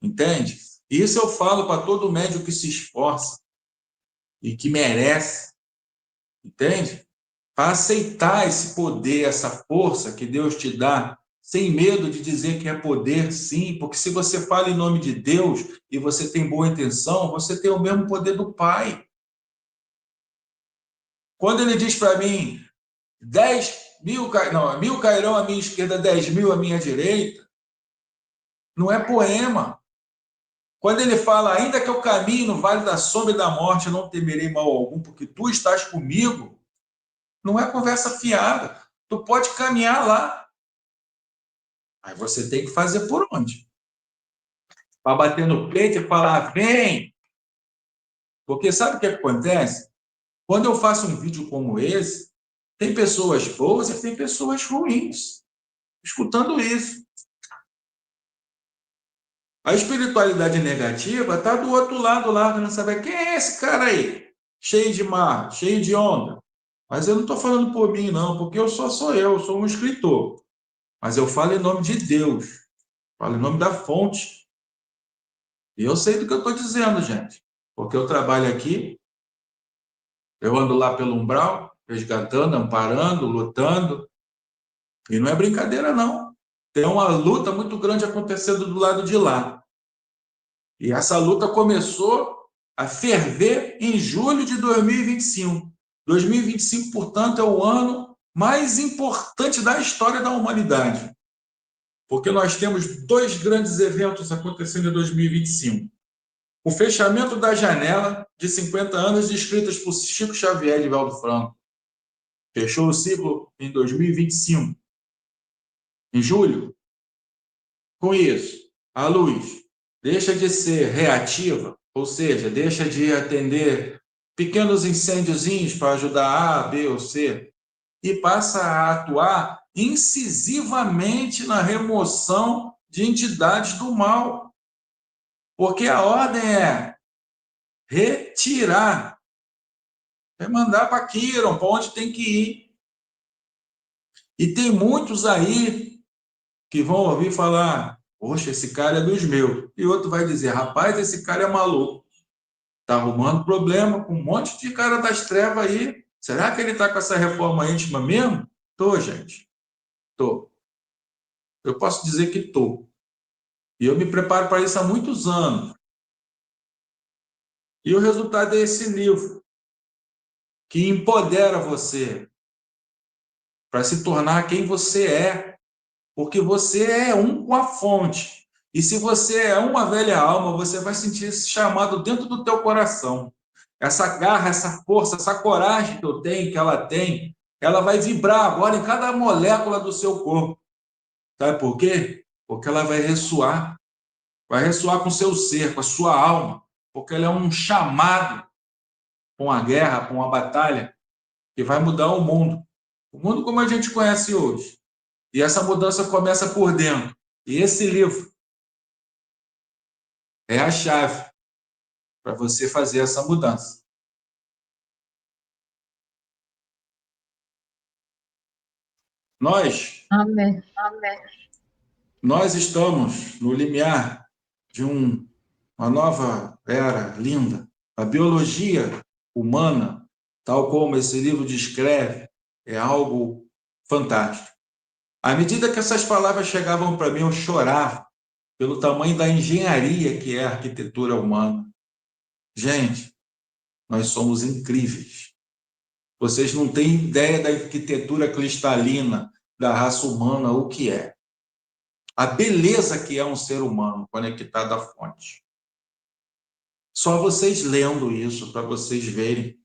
entende? E isso eu falo para todo médium que se esforça e que merece, entende? Para aceitar esse poder, essa força que Deus te dá, sem medo de dizer que é poder, sim, porque se você fala em nome de Deus e você tem boa intenção, você tem o mesmo poder do Pai. Quando ele diz para mim, 10.000 cairão à minha esquerda, 10.000 à minha direita, não é poema. Quando ele fala, ainda que eu caminhe no vale da sombra e da morte, eu não temerei mal algum, porque tu estás comigo, não é conversa fiada. Tu pode caminhar lá. Aí você tem que fazer por onde? Para bater no peito e falar, vem! Porque sabe o que acontece? Quando eu faço um vídeo como esse, tem pessoas boas e tem pessoas ruins escutando isso. A espiritualidade negativa está do outro lado lá, não sabe quem é esse cara aí? Cheio de mar, cheio de onda. Mas eu não estou falando por mim, não, porque eu sou eu sou um escritor. Mas eu falo em nome de Deus, falo em nome da fonte. E eu sei do que eu estou dizendo, gente. Porque eu trabalho aqui, eu ando lá pelo umbral, resgatando, amparando, lutando. E não é brincadeira, não. Tem uma luta muito grande acontecendo do lado de lá. E essa luta começou a ferver em julho de 2025. 2025, portanto, é o ano mais importante da história da humanidade. Porque nós temos 2 grandes eventos acontecendo em 2025. O fechamento da janela de 50 anos descritas por Chico Xavier e Divaldo Franco. Fechou o ciclo em 2025. Em julho. Com isso, a luz deixa de ser reativa, ou seja, deixa de atender pequenos incêndiozinhos para ajudar A, B ou C, e passa a atuar incisivamente na remoção de entidades do mal. Porque a ordem é retirar, é mandar para Quiron, para onde tem que ir. E tem muitos aí que vão ouvir falar, poxa, esse cara é dos meus. E outro vai dizer, rapaz, esse cara é maluco. Está arrumando problema com um monte de cara das trevas aí. Será que ele está com essa reforma íntima mesmo? Tô, gente. Tô. Eu posso dizer que tô. E eu me preparo para isso há muitos anos. E o resultado é esse livro, que empodera você para se tornar quem você é. Porque você é um com a fonte. E se você é uma velha alma, você vai sentir esse chamado dentro do teu coração. Essa garra, essa força, essa coragem que eu tenho, que ela tem, ela vai vibrar agora em cada molécula do seu corpo. Sabe por quê? Porque ela vai ressoar com o seu ser, com a sua alma, porque ela é um chamado com a guerra, com a batalha, que vai mudar o mundo como a gente conhece hoje. E essa mudança começa por dentro. E esse livro é a chave para você fazer essa mudança. Amém. Nós estamos no limiar de uma nova era linda. A biologia humana, tal como esse livro descreve, é algo fantástico. À medida que essas palavras chegavam para mim, eu chorava pelo tamanho da engenharia que é a arquitetura humana. Gente, nós somos incríveis. Vocês não têm ideia da arquitetura cristalina da raça humana, o que é. A beleza que é um ser humano conectado à fonte. Só vocês lendo isso para vocês verem.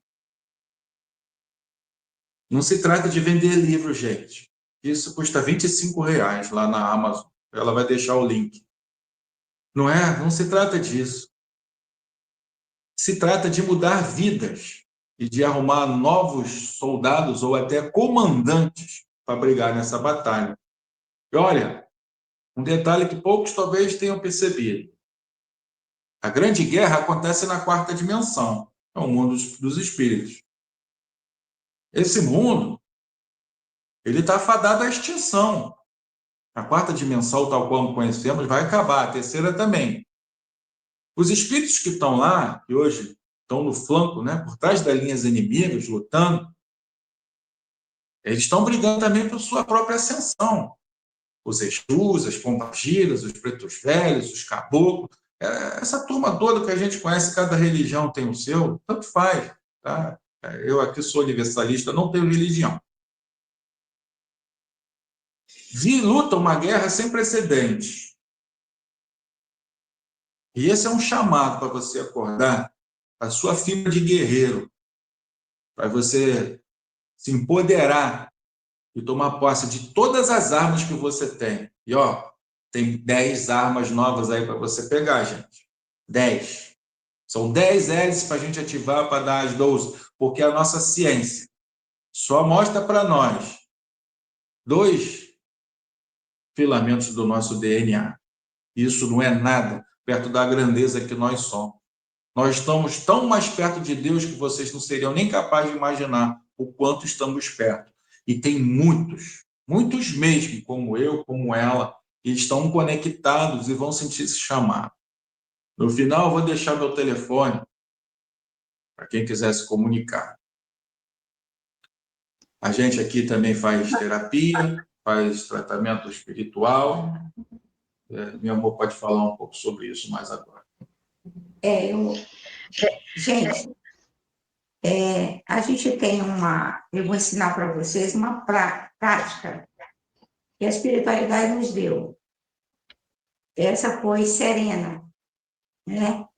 Não se trata de vender livro, gente. Isso custa R$ 25 lá na Amazon. Ela vai deixar o link. Não se trata disso. Se trata de mudar vidas e de arrumar novos soldados ou até comandantes para brigar nessa batalha. E olha, um detalhe que poucos talvez tenham percebido. A grande guerra acontece na 4ª dimensão, é o mundo dos espíritos. Esse mundo, ele está fadado à extinção. A quarta dimensão, tal como conhecemos, vai acabar, a terceira também. Os espíritos que estão lá, que hoje estão no flanco, né, por trás das linhas inimigas, lutando, eles estão brigando também por sua própria ascensão. Os Exus, as Pombagiras, os Pretos Velhos, os Caboclos, essa turma toda que a gente conhece, cada religião tem o seu, tanto faz. Tá? Eu aqui sou universalista, não tenho religião. Luta uma guerra sem precedentes. E esse é um chamado para você acordar a sua fibra de guerreiro, para você se empoderar e tomar posse de todas as armas que você tem. E, tem 10 armas novas aí para você pegar, gente. 10. São 10 hélices para a gente ativar para dar as 12, porque a nossa ciência só mostra para nós 2 filamentos do nosso DNA. Isso não é nada perto da grandeza que nós somos. Nós estamos tão mais perto de Deus que vocês não seriam nem capazes de imaginar o quanto estamos perto. E tem muitos, muitos mesmo, como eu, como ela, que estão conectados e vão sentir esse chamado. No final, eu vou deixar meu telefone para quem quiser se comunicar. A gente aqui também faz terapia, faz tratamento espiritual. Meu amor pode falar um pouco sobre isso mais agora. Gente, a gente tem eu vou ensinar para vocês uma prática que a espiritualidade nos deu. Essa foi serena, né?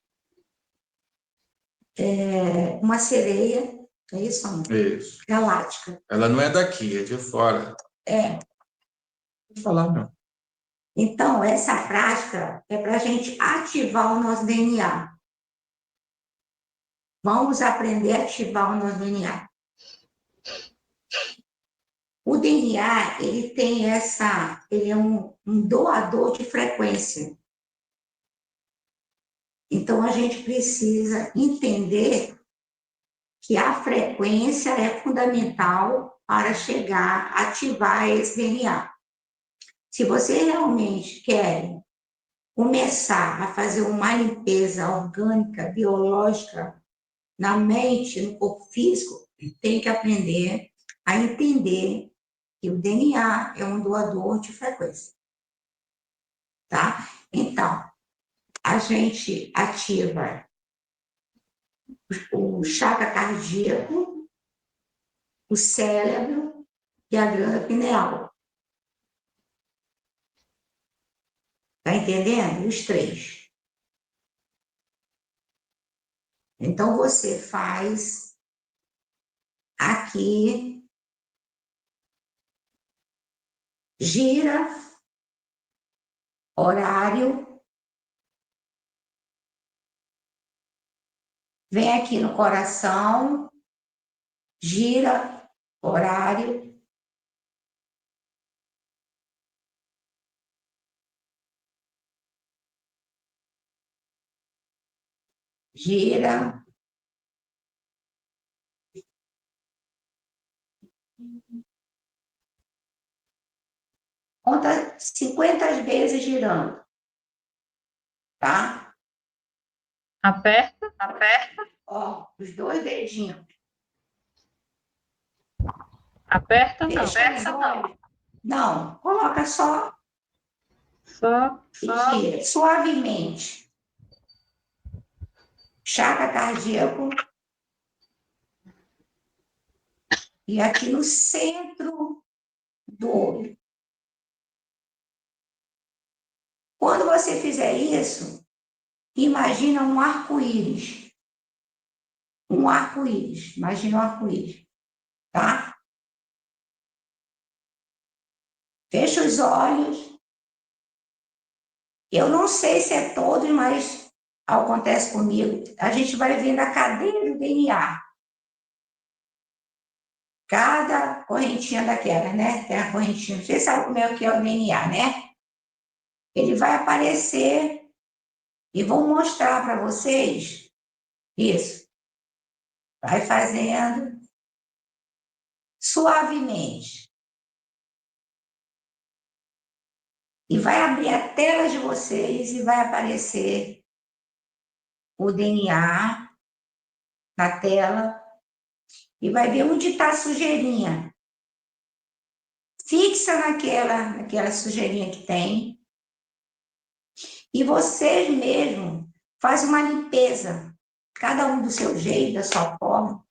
Uma sereia, é isso? Isso. Galáctica. Ela não é daqui, é de fora. Vou falar, não. Então, essa prática é para a gente ativar o nosso DNA. Vamos aprender a ativar o nosso DNA. O DNA, ele é um doador de frequência. Então, a gente precisa entender que a frequência é fundamental para chegar, ativar esse DNA. Se você realmente quer começar a fazer uma limpeza orgânica, biológica, na mente, no corpo físico, tem que aprender a entender que o DNA é um doador de frequência. Tá? Então, a gente ativa o chakra cardíaco, o cérebro e a glândula pineal. Tá entendendo? Os 3. Então, você faz aqui, gira, horário, vem aqui no coração, gira, horário, gira, conta 50 vezes girando, tá? Aperta. Os 2 dedinhos. Aperta, não. Fecha os olhos. Não, coloca só. Só. Gira, suavemente. Chakra cardíaco. E aqui no centro do olho. Quando você fizer isso, imagina um arco-íris. Um arco-íris. Imagina um arco-íris. Tá? Fecha os olhos. Eu não sei se é todos, mas acontece comigo. A gente vai vendo a cadeia do DNA. Cada correntinha daquela, né? Tem a correntinha. Você sabe como é que é o DNA, né? Ele vai aparecer e vou mostrar para vocês isso. Vai fazendo. suavemente. E vai abrir a tela de vocês e vai aparecer o DNA na tela e vai ver onde está a sujeirinha. Fixa naquela sujeirinha que tem e vocês mesmo fazem uma limpeza, cada um do seu jeito, da sua forma,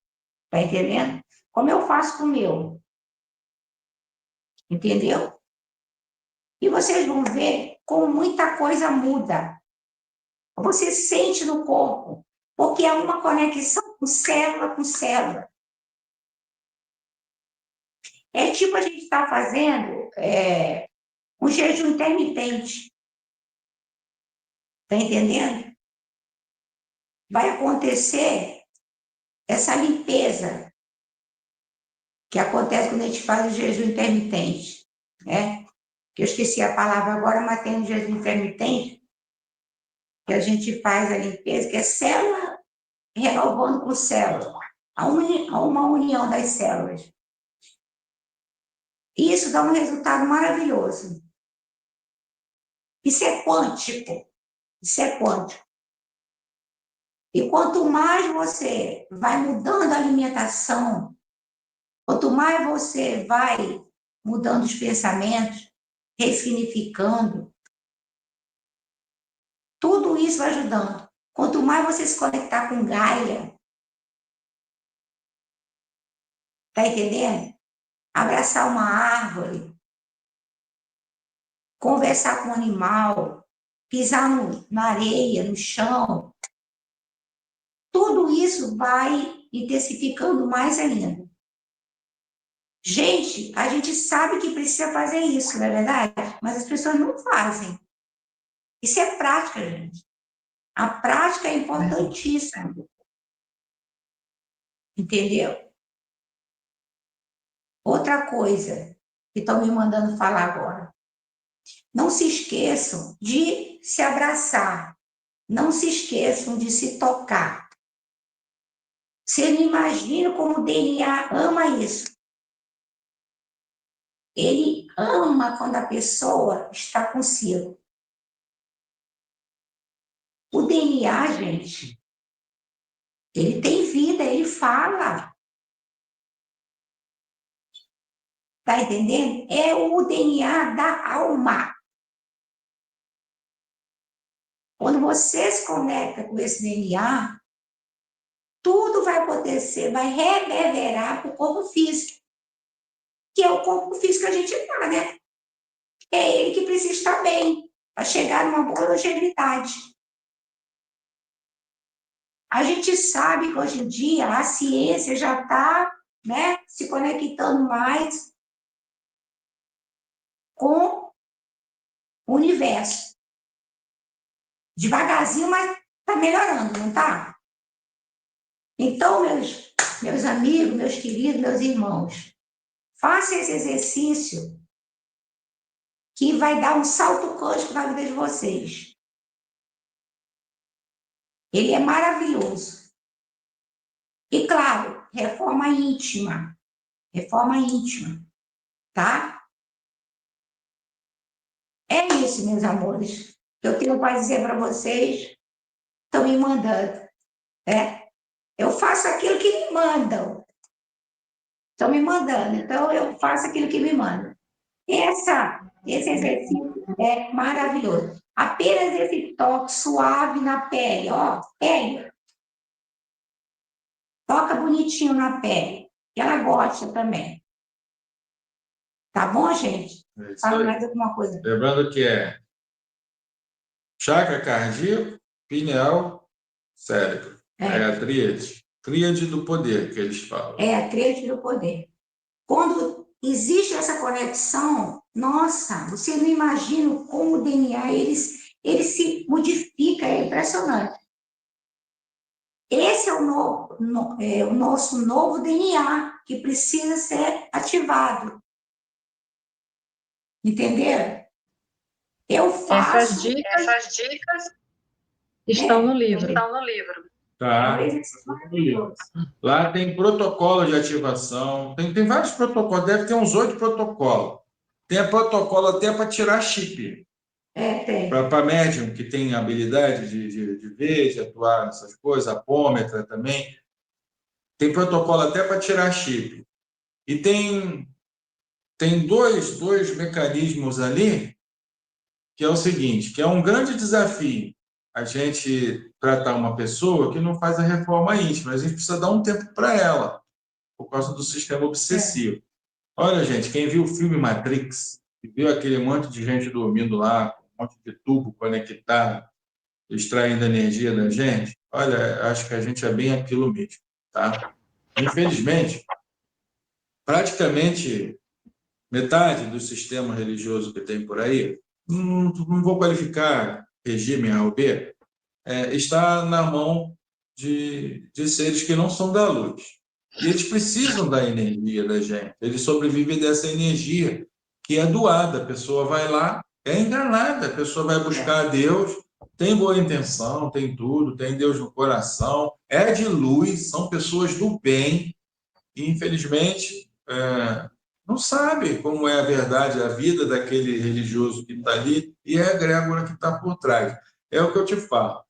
tá entendendo? Como eu faço com o meu, entendeu? E vocês vão ver como muita coisa muda. Você sente no corpo, porque é uma conexão com célula. É tipo a gente está fazendo um jejum intermitente. Está entendendo? Vai acontecer essa limpeza que acontece quando a gente faz o jejum intermitente, né? Que eu esqueci a palavra agora, mas tem um jejum intermitente que a gente faz a limpeza, que é célula renovando com célula, a uma união das células. E isso dá um resultado maravilhoso. Isso é quântico. Isso é quântico. E quanto mais você vai mudando a alimentação, quanto mais você vai mudando os pensamentos, ressignificando, tudo isso vai ajudando. Quanto mais você se conectar com Gaia, tá entendendo? Abraçar uma árvore, conversar com um animal, pisar na areia, no chão, tudo isso vai intensificando mais ainda. Gente, a gente sabe que precisa fazer isso, não é verdade? Mas as pessoas não fazem. Isso é prática, gente. A prática é importantíssima. Entendeu? Outra coisa que estão me mandando falar agora. Não se esqueçam de se abraçar. Não se esqueçam de se tocar. Você não imagina como o DNA ama isso. Ele ama quando a pessoa está consigo. O DNA, gente, ele tem vida, ele fala. Tá entendendo? É o DNA da alma. Quando você se conecta com esse DNA, tudo vai acontecer, vai reverberar para o corpo físico, que é o corpo físico que a gente está, né? É ele que precisa estar bem, para chegar numa boa longevidade. A gente sabe que hoje em dia a ciência já está, né, se conectando mais com o universo. Devagarzinho, mas está melhorando, não está? Então, meus amigos, meus queridos, meus irmãos, faça esse exercício que vai dar um salto quântico na vida de vocês. Ele é maravilhoso. E, claro, reforma íntima. Reforma íntima, tá? É isso, meus amores. Eu tenho para dizer para vocês. Estão me mandando, né? Eu faço aquilo que me mandam. Estão me mandando, então eu faço aquilo que me mandam. Esse exercício é maravilhoso. Apenas esse toque suave na pele, ó, pele. Toca bonitinho na pele. Que ela gosta também. Tá bom, gente? Fala mais alguma coisa. Lembrando que é chakra cardíaco, pineal, cérebro. É a tríade. Tríade do poder, que eles falam. É a tríade do poder. Quando existe essa conexão, nossa, você não imagina como o DNA ele se modifica, é impressionante. Esse é o nosso novo DNA que precisa ser ativado. Entenderam? Eu faço... Essas dicas estão no livro. Estão no livro. Tá. Talvez esse seja maravilhoso. Lá tem protocolo de ativação, tem vários protocolos, deve ter uns 8 protocolos. Tem protocolo até para tirar chip. Tem. Para médium que tem habilidade de ver, de atuar nessas coisas, apômetra também. Tem protocolo até para tirar chip. E tem dois mecanismos ali, que é o seguinte, que é um grande desafio a gente tratar uma pessoa que não faz a reforma íntima. A gente precisa dar um tempo para ela, por causa do sistema obsessivo. Olha, gente, quem viu o filme Matrix, e viu aquele monte de gente dormindo lá, um monte de tubo conectado, extraindo energia da gente, olha, acho que a gente é bem aquilo mesmo, tá? Infelizmente, praticamente metade do sistema religioso que tem por aí, não vou qualificar regime A ou B, está na mão de seres que não são da luz. E eles precisam da energia da gente, eles sobrevivem dessa energia que é doada. A pessoa vai lá, é enganada, a pessoa vai buscar a Deus, tem boa intenção, tem tudo, tem Deus no coração, é de luz, são pessoas do bem, e infelizmente não sabe como é a verdade, a vida daquele religioso que está ali e é a egrégora que está por trás. É o que eu te falo.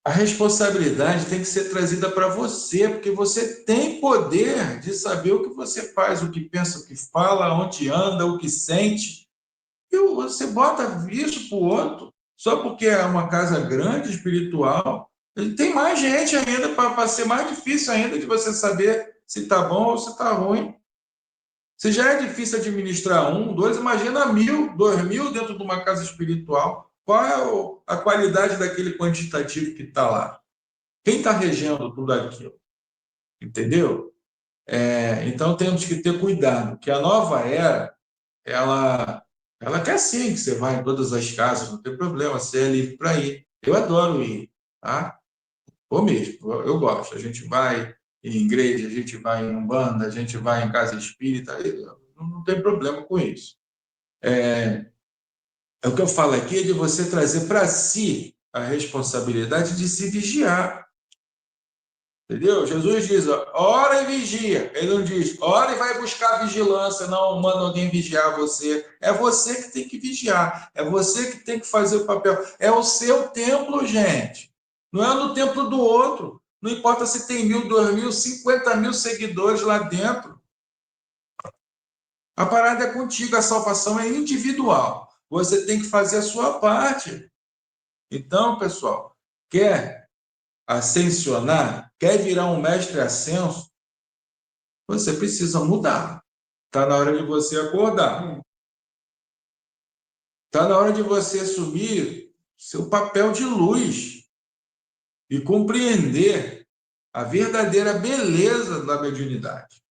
A responsabilidade tem que ser trazida para você, porque você tem poder de saber o que você faz, o que pensa, o que fala, onde anda, o que sente. E você bota isso para o outro, só porque é uma casa grande, espiritual. Tem mais gente ainda, para ser mais difícil ainda de você saber se está bom ou se está ruim. Se já é difícil administrar 1, 2, imagina 1.000, 2.000 dentro de uma casa espiritual. Qual é a qualidade daquele quantitativo que está lá? Quem está regendo tudo aquilo? Entendeu? Então temos que ter cuidado, que a nova era, ela quer sim que você vá em todas as casas, não tem problema, você é livre para ir. Eu adoro ir, tá? Ou mesmo, eu gosto. A gente vai em igreja, a gente vai em umbanda, a gente vai em casa espírita, não tem problema com isso. O que eu falo aqui é de você trazer para si a responsabilidade de se vigiar. Entendeu? Jesus diz, ó, ora e vigia. Ele não diz, ora e vai buscar vigilância, não manda alguém vigiar você. É você que tem que vigiar. É você que tem que fazer o papel. É o seu templo, gente. Não é no templo do outro. Não importa se tem 1.000, 2.000, 50.000 seguidores lá dentro. A parada é contigo, a salvação é individual. Você tem que fazer a sua parte. Então, pessoal, quer ascensionar, quer virar um mestre ascenso, você precisa mudar. Está na hora de você acordar. Está na hora de você assumir seu papel de luz e compreender a verdadeira beleza da mediunidade.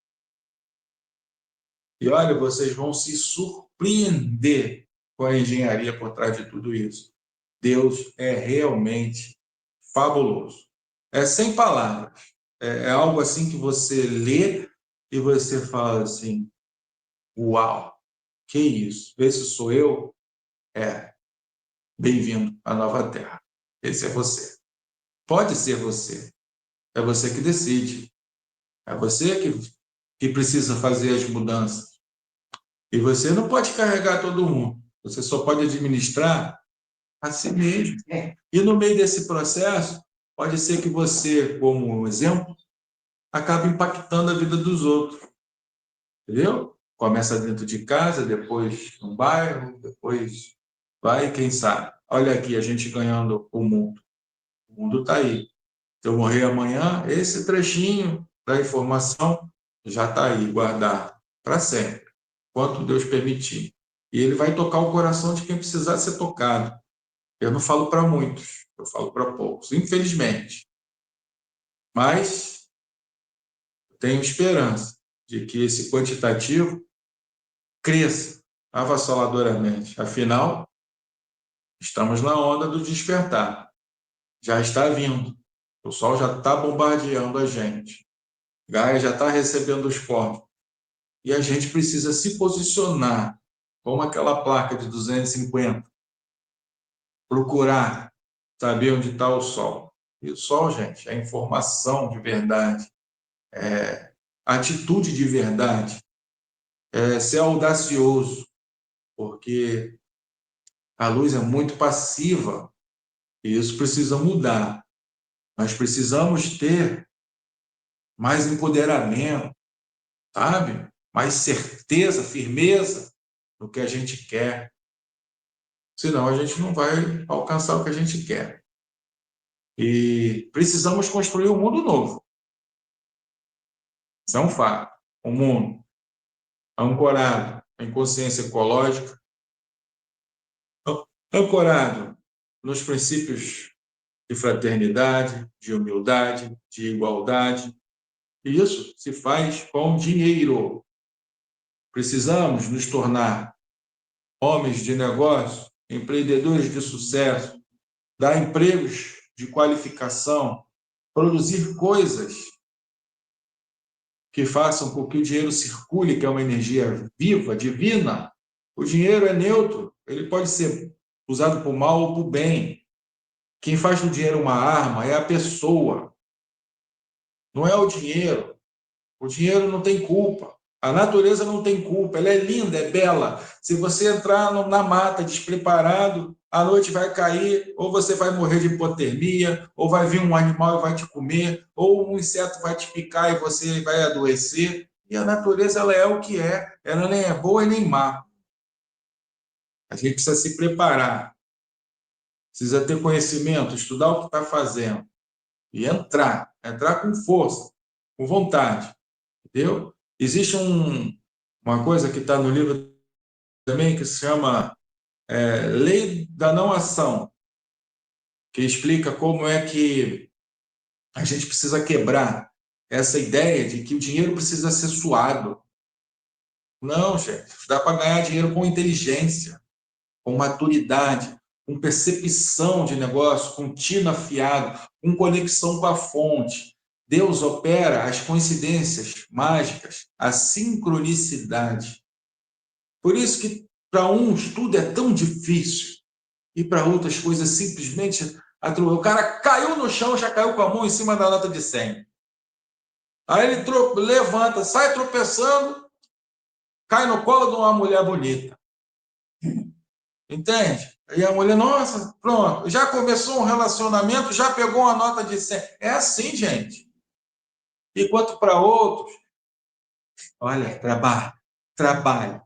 E olha, vocês vão se surpreender com a engenharia por trás de tudo isso. Deus é realmente fabuloso. É sem palavras. É algo assim que você lê e você fala assim, uau, que isso? Esse sou eu? Bem-vindo à nova Terra. Esse é você. Pode ser você. É você que decide. É você que precisa fazer as mudanças. E você não pode carregar todo mundo. Você só pode administrar a si mesmo. E no meio desse processo, pode ser que você, como exemplo, acabe impactando a vida dos outros. Entendeu? Começa dentro de casa, depois no bairro, depois vai, quem sabe. Olha aqui, a gente ganhando o mundo. O mundo está aí. Se eu morrer amanhã, esse trechinho da informação já está aí, guardado para sempre, quanto Deus permitir. E ele vai tocar o coração de quem precisar ser tocado. Eu não falo para muitos, eu falo para poucos, infelizmente. Mas tenho esperança de que esse quantitativo cresça avassaladoramente. Afinal, estamos na onda do despertar. Já está vindo. O Sol já está bombardeando a gente. Gaia já está recebendo os corpos. E a gente precisa se posicionar como aquela placa de 250. Procurar saber onde está o Sol. E o sol, gente, é informação de verdade, é atitude de verdade, é ser audacioso, porque a luz é muito passiva e isso precisa mudar. Nós precisamos ter mais empoderamento, sabe? Mais certeza, firmeza no que a gente quer. Senão a gente não vai alcançar o que a gente quer. E precisamos construir um mundo novo. Isso é um fato. Um mundo ancorado em consciência ecológica, ancorado nos princípios de fraternidade, de humildade, de igualdade. E isso se faz com dinheiro. Precisamos nos tornar homens de negócio, empreendedores de sucesso, dar empregos de qualificação, produzir coisas que façam com que o dinheiro circule, que é uma energia viva, divina. O dinheiro é neutro, ele pode ser usado para o mal ou para o bem. Quem faz do dinheiro uma arma é a pessoa, não é o dinheiro. O dinheiro não tem culpa. A natureza não tem culpa, ela é linda, é bela. Se você entrar na mata despreparado, a noite vai cair, ou você vai morrer de hipotermia, ou vai vir um animal e vai te comer, ou um inseto vai te picar e você vai adoecer. E a natureza, ela é o que é, ela nem é boa e nem má. A gente precisa se preparar, precisa ter conhecimento, estudar o que está fazendo e entrar com força, com vontade, entendeu? Existe uma coisa que está no livro também que se chama Lei da Não Ação, que explica como é que a gente precisa quebrar essa ideia de que o dinheiro precisa ser suado. Não, gente, dá para ganhar dinheiro com inteligência, com maturidade, com percepção de negócio, com tino afiado, com conexão com a fonte. Deus opera as coincidências mágicas, a sincronicidade. Por isso que para uns tudo é tão difícil e para outras coisas simplesmente o cara caiu no chão, já caiu com a mão em cima da nota de 100. Aí ele levanta, sai tropeçando, cai no colo de uma mulher bonita. Entende? E a mulher, nossa, pronto, já começou um relacionamento, já pegou uma nota de 100. É assim, gente. Enquanto para outros, olha, trabalha,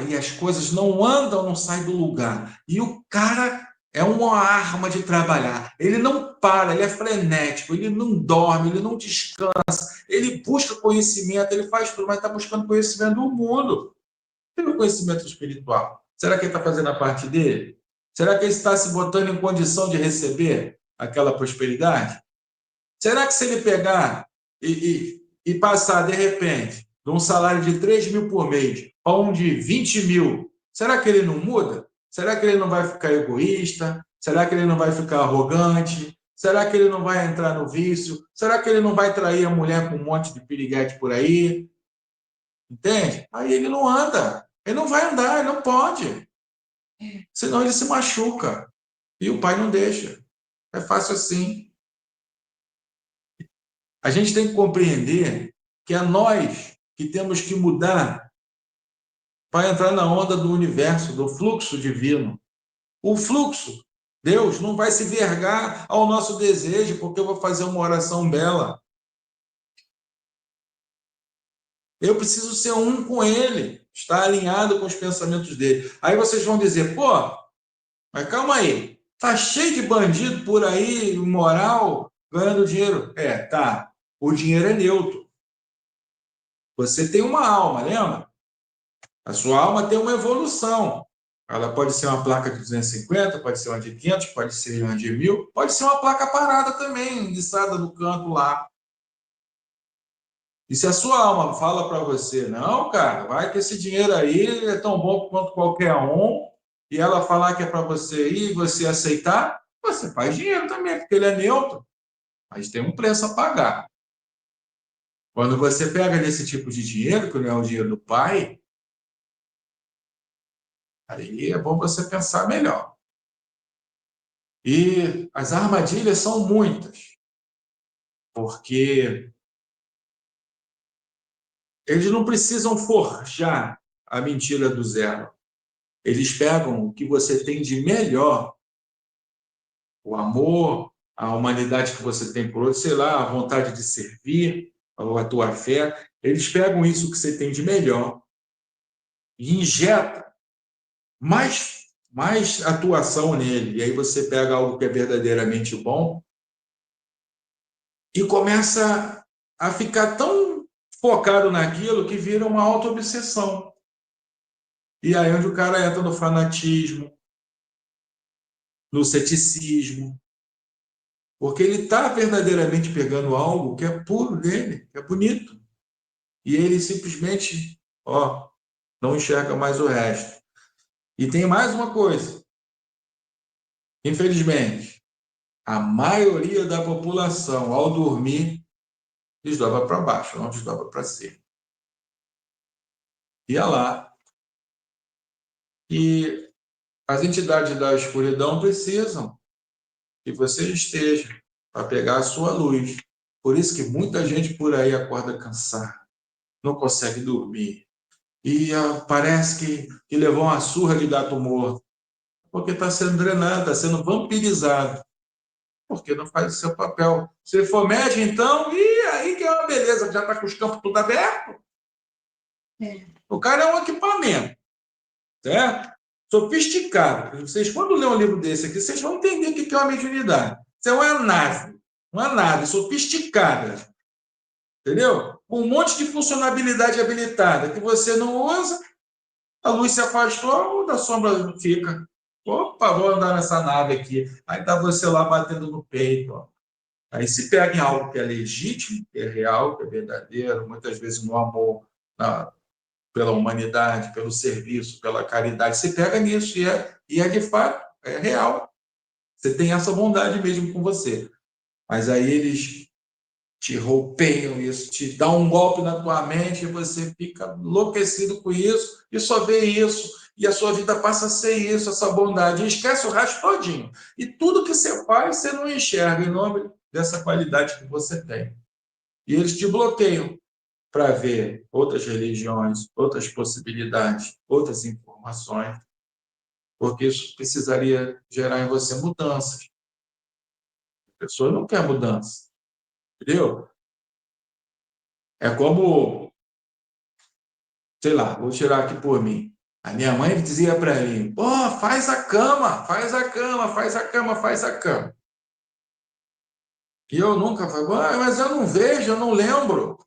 e as coisas não andam, não saem do lugar. E o cara é uma arma de trabalhar. Ele não para, ele é frenético, ele não dorme, ele não descansa, ele busca conhecimento, ele faz tudo, mas está buscando conhecimento do mundo. Tem o conhecimento espiritual. Será que ele está fazendo a parte dele? Será que ele está se botando em condição de receber aquela prosperidade? Será que se ele pegar e passar, de repente, de um salário de 3 mil por mês para um de 20 mil, será que ele não muda? Será que ele não vai ficar egoísta? Será que ele não vai ficar arrogante? Será que ele não vai entrar no vício? Será que ele não vai trair a mulher com um monte de piriguete por aí? Entende? Aí ele não anda. Ele não vai andar, ele não pode. Senão ele se machuca. E o pai não deixa. É fácil assim. A gente tem que compreender que é nós que temos que mudar para entrar na onda do universo, do fluxo divino. O fluxo, Deus não vai se vergar ao nosso desejo, porque eu vou fazer uma oração bela. Eu preciso ser um com Ele, estar alinhado com os pensamentos dele. Aí vocês vão dizer, pô, mas calma aí, tá cheio de bandido por aí, moral, ganhando dinheiro. Tá. O dinheiro é neutro. Você tem uma alma, lembra? A sua alma tem uma evolução. Ela pode ser uma placa de 250, pode ser uma de 500, pode ser uma de 1000, pode ser uma placa parada também, enguiçada no canto lá. E se a sua alma fala para você, não, cara, vai que esse dinheiro aí é tão bom quanto qualquer um, e ela falar que é para você ir e você aceitar, você faz dinheiro também, porque ele é neutro. Mas tem um preço a pagar. Quando você pega nesse tipo de dinheiro, que não é o dinheiro do pai, aí é bom você pensar melhor. E as armadilhas são muitas, porque eles não precisam forjar a mentira do zero. Eles pegam o que você tem de melhor, o amor, a humanidade que você tem por outro, sei lá, a vontade de servir, ou a tua fé. Eles pegam isso que você tem de melhor e injetam mais atuação nele. E aí você pega algo que é verdadeiramente bom e começa a ficar tão focado naquilo que vira uma auto-obsessão. E aí é onde o cara entra no fanatismo, no ceticismo, porque ele está verdadeiramente pegando algo que é puro dele, que é bonito. E ele simplesmente, não enxerga mais o resto. E tem mais uma coisa. Infelizmente, a maioria da população, ao dormir, desdobra para baixo, não desdobra para cima. E é lá. E as entidades da escuridão precisam que você esteja para pegar a sua luz. Por isso que muita gente por aí acorda cansada, não consegue dormir. E parece que levou uma surra de gato morto, porque está sendo drenado, está sendo vampirizado, porque não faz o seu papel. Se for médio, então, e aí que é uma beleza, já está com os campos tudo aberto. O cara é um equipamento, certo? Sofisticado. Vocês, quando lerem um livro desse aqui, vocês vão entender o que é uma mediunidade. Isso é uma nave sofisticada, entendeu? Com um monte de funcionalidade habilitada que você não usa, a luz se afastou, a sombra fica. Opa, vou andar nessa nave aqui. Aí está você lá batendo no peito. Ó. Aí se pega em algo que é legítimo, que é real, que é verdadeiro, muitas vezes no amor, pela humanidade, pelo serviço, pela caridade, você pega nisso e é de fato, é real. Você tem essa bondade mesmo com você. Mas aí eles te roupeiam isso, te dão um golpe na tua mente e você fica enlouquecido com isso e só vê isso. E a sua vida passa a ser isso, essa bondade. E esquece o resto todinho. E tudo que você faz, você não enxerga em nome dessa qualidade que você tem. E eles te bloqueiam para ver outras religiões, outras possibilidades, outras informações, porque isso precisaria gerar em você mudanças. A pessoa não quer mudança, entendeu? É como, sei lá, vou tirar aqui por mim. A minha mãe dizia para mim, faz a cama, faz a cama, faz a cama, faz a cama. E eu nunca falei, mas eu não vejo, eu não lembro.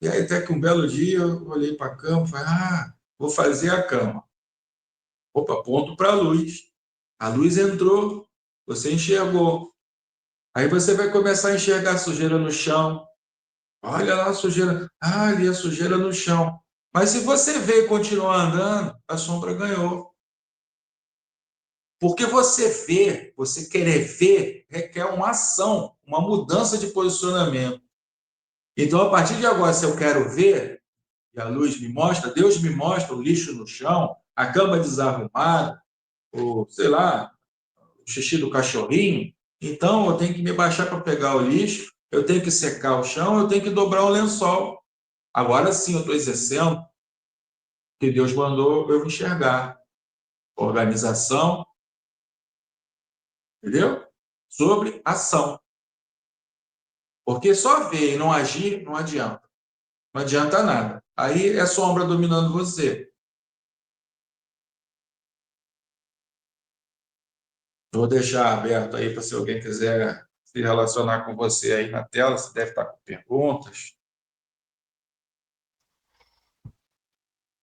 E aí até que um belo dia eu olhei para a cama e falei, vou fazer a cama. Opa, ponto para a luz. A luz entrou, você enxergou. Aí você vai começar a enxergar a sujeira no chão. Olha lá a sujeira. Ali a sujeira no chão. Mas se você vê e continuar andando, a sombra ganhou. Porque você vê, você querer ver, requer uma ação, uma mudança de posicionamento. Então, a partir de agora, se eu quero ver, e a luz me mostra, Deus me mostra o lixo no chão, a cama desarrumada, ou, sei lá, o xixi do cachorrinho, então eu tenho que me baixar para pegar o lixo, eu tenho que secar o chão, eu tenho que dobrar o lençol. Agora sim eu estou exercendo o que Deus mandou eu enxergar. Organização, entendeu? Sobre ação. Porque só ver e não agir não adianta. Não adianta nada. Aí é sombra dominando você. Vou deixar aberto aí para se alguém quiser se relacionar com você aí na tela, você deve estar com perguntas.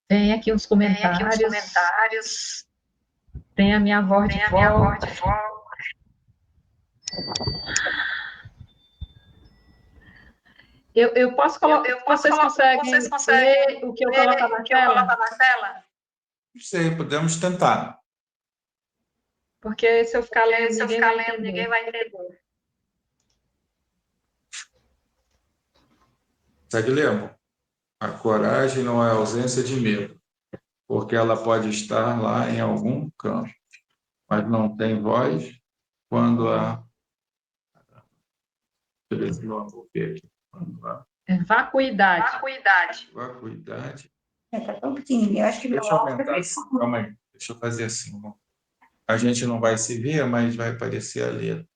Tem aqui os comentários. Tem a minha voz de volta. Eu posso colocar. Vocês conseguem ler o que eu colocar na tela? Não sei, podemos tentar. Porque se eu ficar lendo, ninguém vai entender. Segue lendo. A coragem não é ausência de medo, porque ela pode estar lá em algum canto, mas não tem voz quando a... Deixa eu ver aqui. Quando a Vacuidade. vacuidade... Tá tão pequenininho, eu acho que meu Deixa eu óculos aumentar. Calma aí. Deixa eu fazer assim. A gente não vai se ver, mas vai aparecer a letra.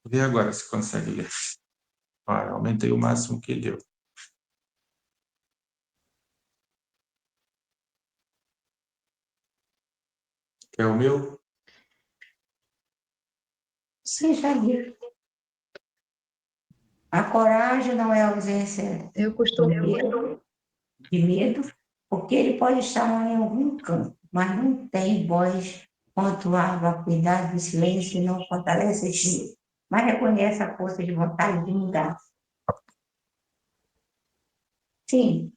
Vê agora se consegue ler. Olha, aumentei o máximo que deu. É o meu? Sim, já li. A coragem não é a ausência Eu de costumo. medo, porque ele pode estar em algum canto, mas não tem voz quanto a vacuidade, o silêncio não fortalece esse medo, mas reconhece a força de vontade de mudar. Sim.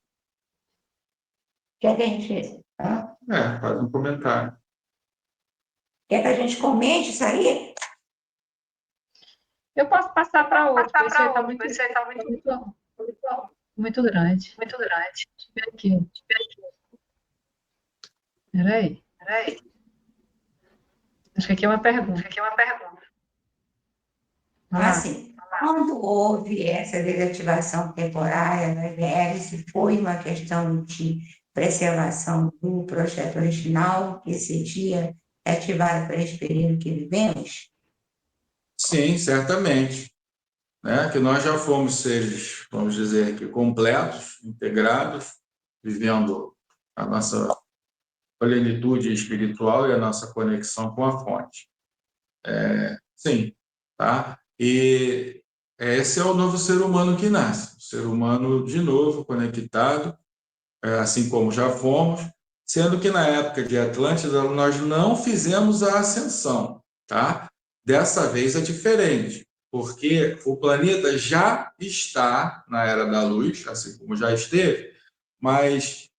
Quer que a gente, Faz um comentário. quer que a gente comente isso aí? Eu posso passar para outro, porque esse aí está muito grande. Deixa eu ver aqui. Peraí. Acho que aqui é uma pergunta. Vai lá. Assim, quando houve essa desativação temporária da VLC, foi uma questão de preservação do projeto original, que seria ativado para esse período que vivemos? Sim, certamente. Né? Que nós já fomos seres, vamos dizer aqui, completos, integrados, vivendo a nossa plenitude espiritual e a nossa conexão com a fonte. Sim, tá? E esse é o novo ser humano que nasce, o ser humano de novo conectado, assim como já fomos, sendo que na época de Atlântida nós não fizemos a ascensão, tá? Dessa vez é diferente, porque o planeta já está na Era da Luz, assim como já esteve, mas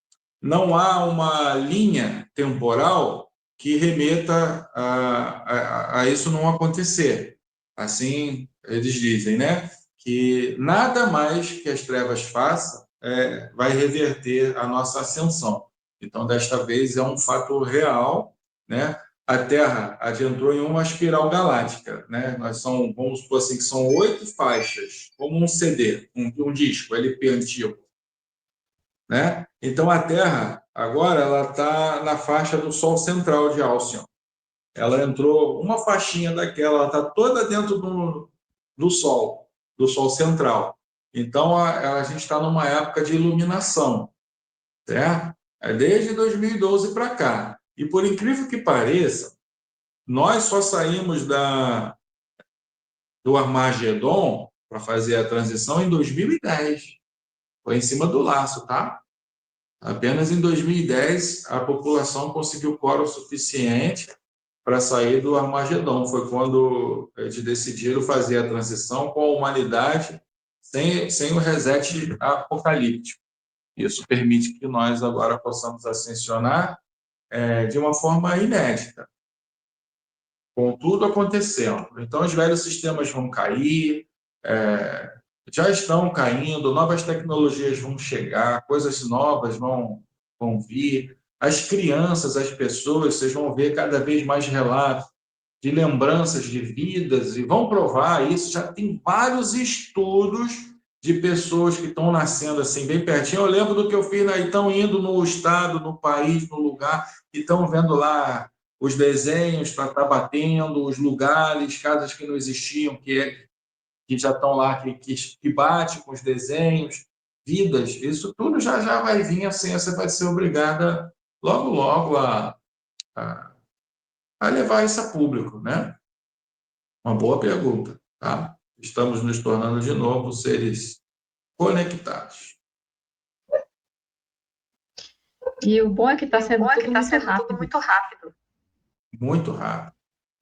não há uma linha temporal que remeta a isso não acontecer. Assim, eles dizem, né? Que nada mais que as trevas façam vai reverter a nossa ascensão. Então, desta vez, é um fato real, né? A Terra adentrou em uma espiral galáctica, né? Vamos supor assim, que são 8 faixas, como um CD, um disco, LP antigo, né? Então, a Terra, agora, ela está na faixa do Sol central de Alcyon. Ela entrou uma faixinha daquela, ela está toda dentro do Sol central. Então, a gente está numa época de iluminação, certo? Desde 2012 para cá. E, por incrível que pareça, nós só saímos do Armagedon para fazer a transição em 2010. Foi em cima do laço, tá? Apenas em 2010 a população conseguiu quórum suficiente para sair do Armagedon. Foi quando eles decidiram fazer a transição com a humanidade sem o reset apocalíptico. Isso permite que nós agora possamos ascensionar de uma forma inédita, com tudo acontecendo. Então, os velhos sistemas vão cair, já estão caindo, novas tecnologias vão chegar, coisas novas vão vir. As crianças, as pessoas, vocês vão ver cada vez mais relatos de lembranças de vidas e vão provar isso. Já tem vários estudos de pessoas que estão nascendo assim, bem pertinho. Eu lembro do que eu fiz, né? Estão indo no estado, no país, no lugar, e estão vendo lá os desenhos para estar batendo, os lugares, casas que não existiam, que já estão lá, que bate com os desenhos, vidas, isso tudo já vai vir, a ciência vai ser obrigada logo, logo a, a levar isso a público, né? Uma boa pergunta, tá? Estamos nos tornando de novo seres conectados. E o bom é que está sendo tudo muito rápido. Muito rápido.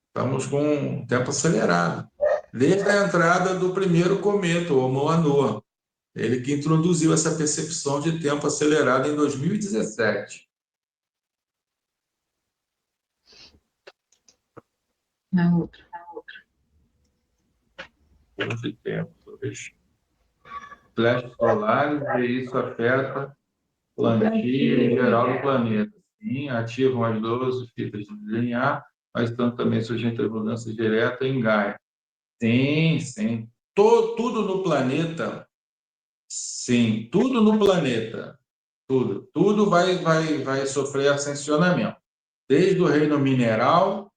Estamos com um tempo acelerado. Desde a entrada do primeiro cometa, o Oumuamua, ele que introduziu essa percepção de tempo acelerado em 2017. Na outra. De tempo, flashes solares, e isso afeta plantio em geral do planeta. Sim, ativam as 12 fitas de DNA, mas estão também sujeitos à mudança direta em Gaia. Sim, sim. Tudo no planeta, sim, tudo no planeta, tudo vai sofrer ascensionamento, desde o reino mineral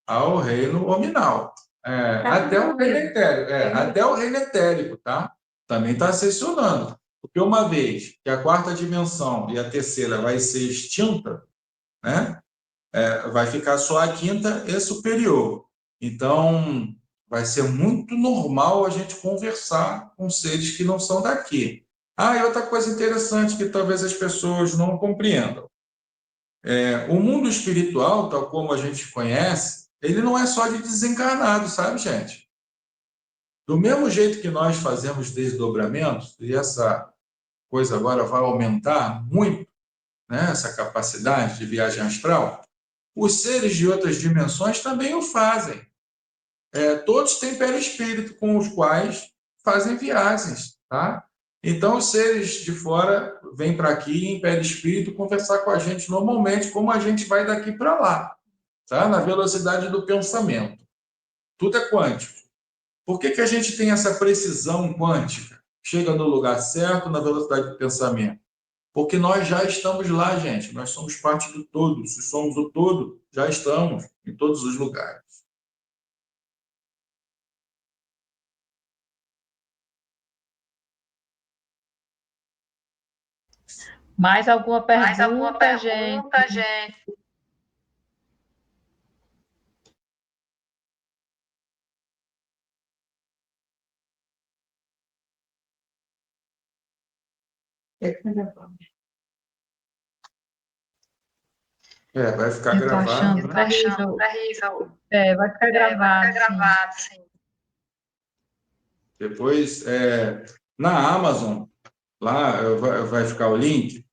ao reino hominal, até o reino etérico, até o reino etérico, tá? Também está ascensionando, porque uma vez que a quarta dimensão e a terceira vai ser extinta, né? Vai ficar só a quinta e superior. Então, vai ser muito normal a gente conversar com seres que não são daqui. E outra coisa interessante que talvez as pessoas não compreendam. O mundo espiritual, tal como a gente conhece, ele não é só de desencarnado, sabe, gente? Do mesmo jeito que nós fazemos desdobramentos, e essa coisa agora vai aumentar muito, né, essa capacidade de viagem astral, os seres de outras dimensões também o fazem. Todos têm perispírito com os quais fazem viagens, tá? Então, os seres de fora vêm para aqui em perispírito conversar com a gente normalmente, como a gente vai daqui para lá, tá? Na velocidade do pensamento. Tudo é quântico. Por que a gente tem essa precisão quântica? Chega no lugar certo, na velocidade do pensamento. Porque nós já estamos lá, gente. Nós somos parte do todo. Se somos o todo, já estamos em todos os lugares. Mais alguma pergunta, gente? Vai ficar Eu tô gravado. achando terrível. Vai ficar gravado, sim. Depois, na Amazon, lá vai ficar o link,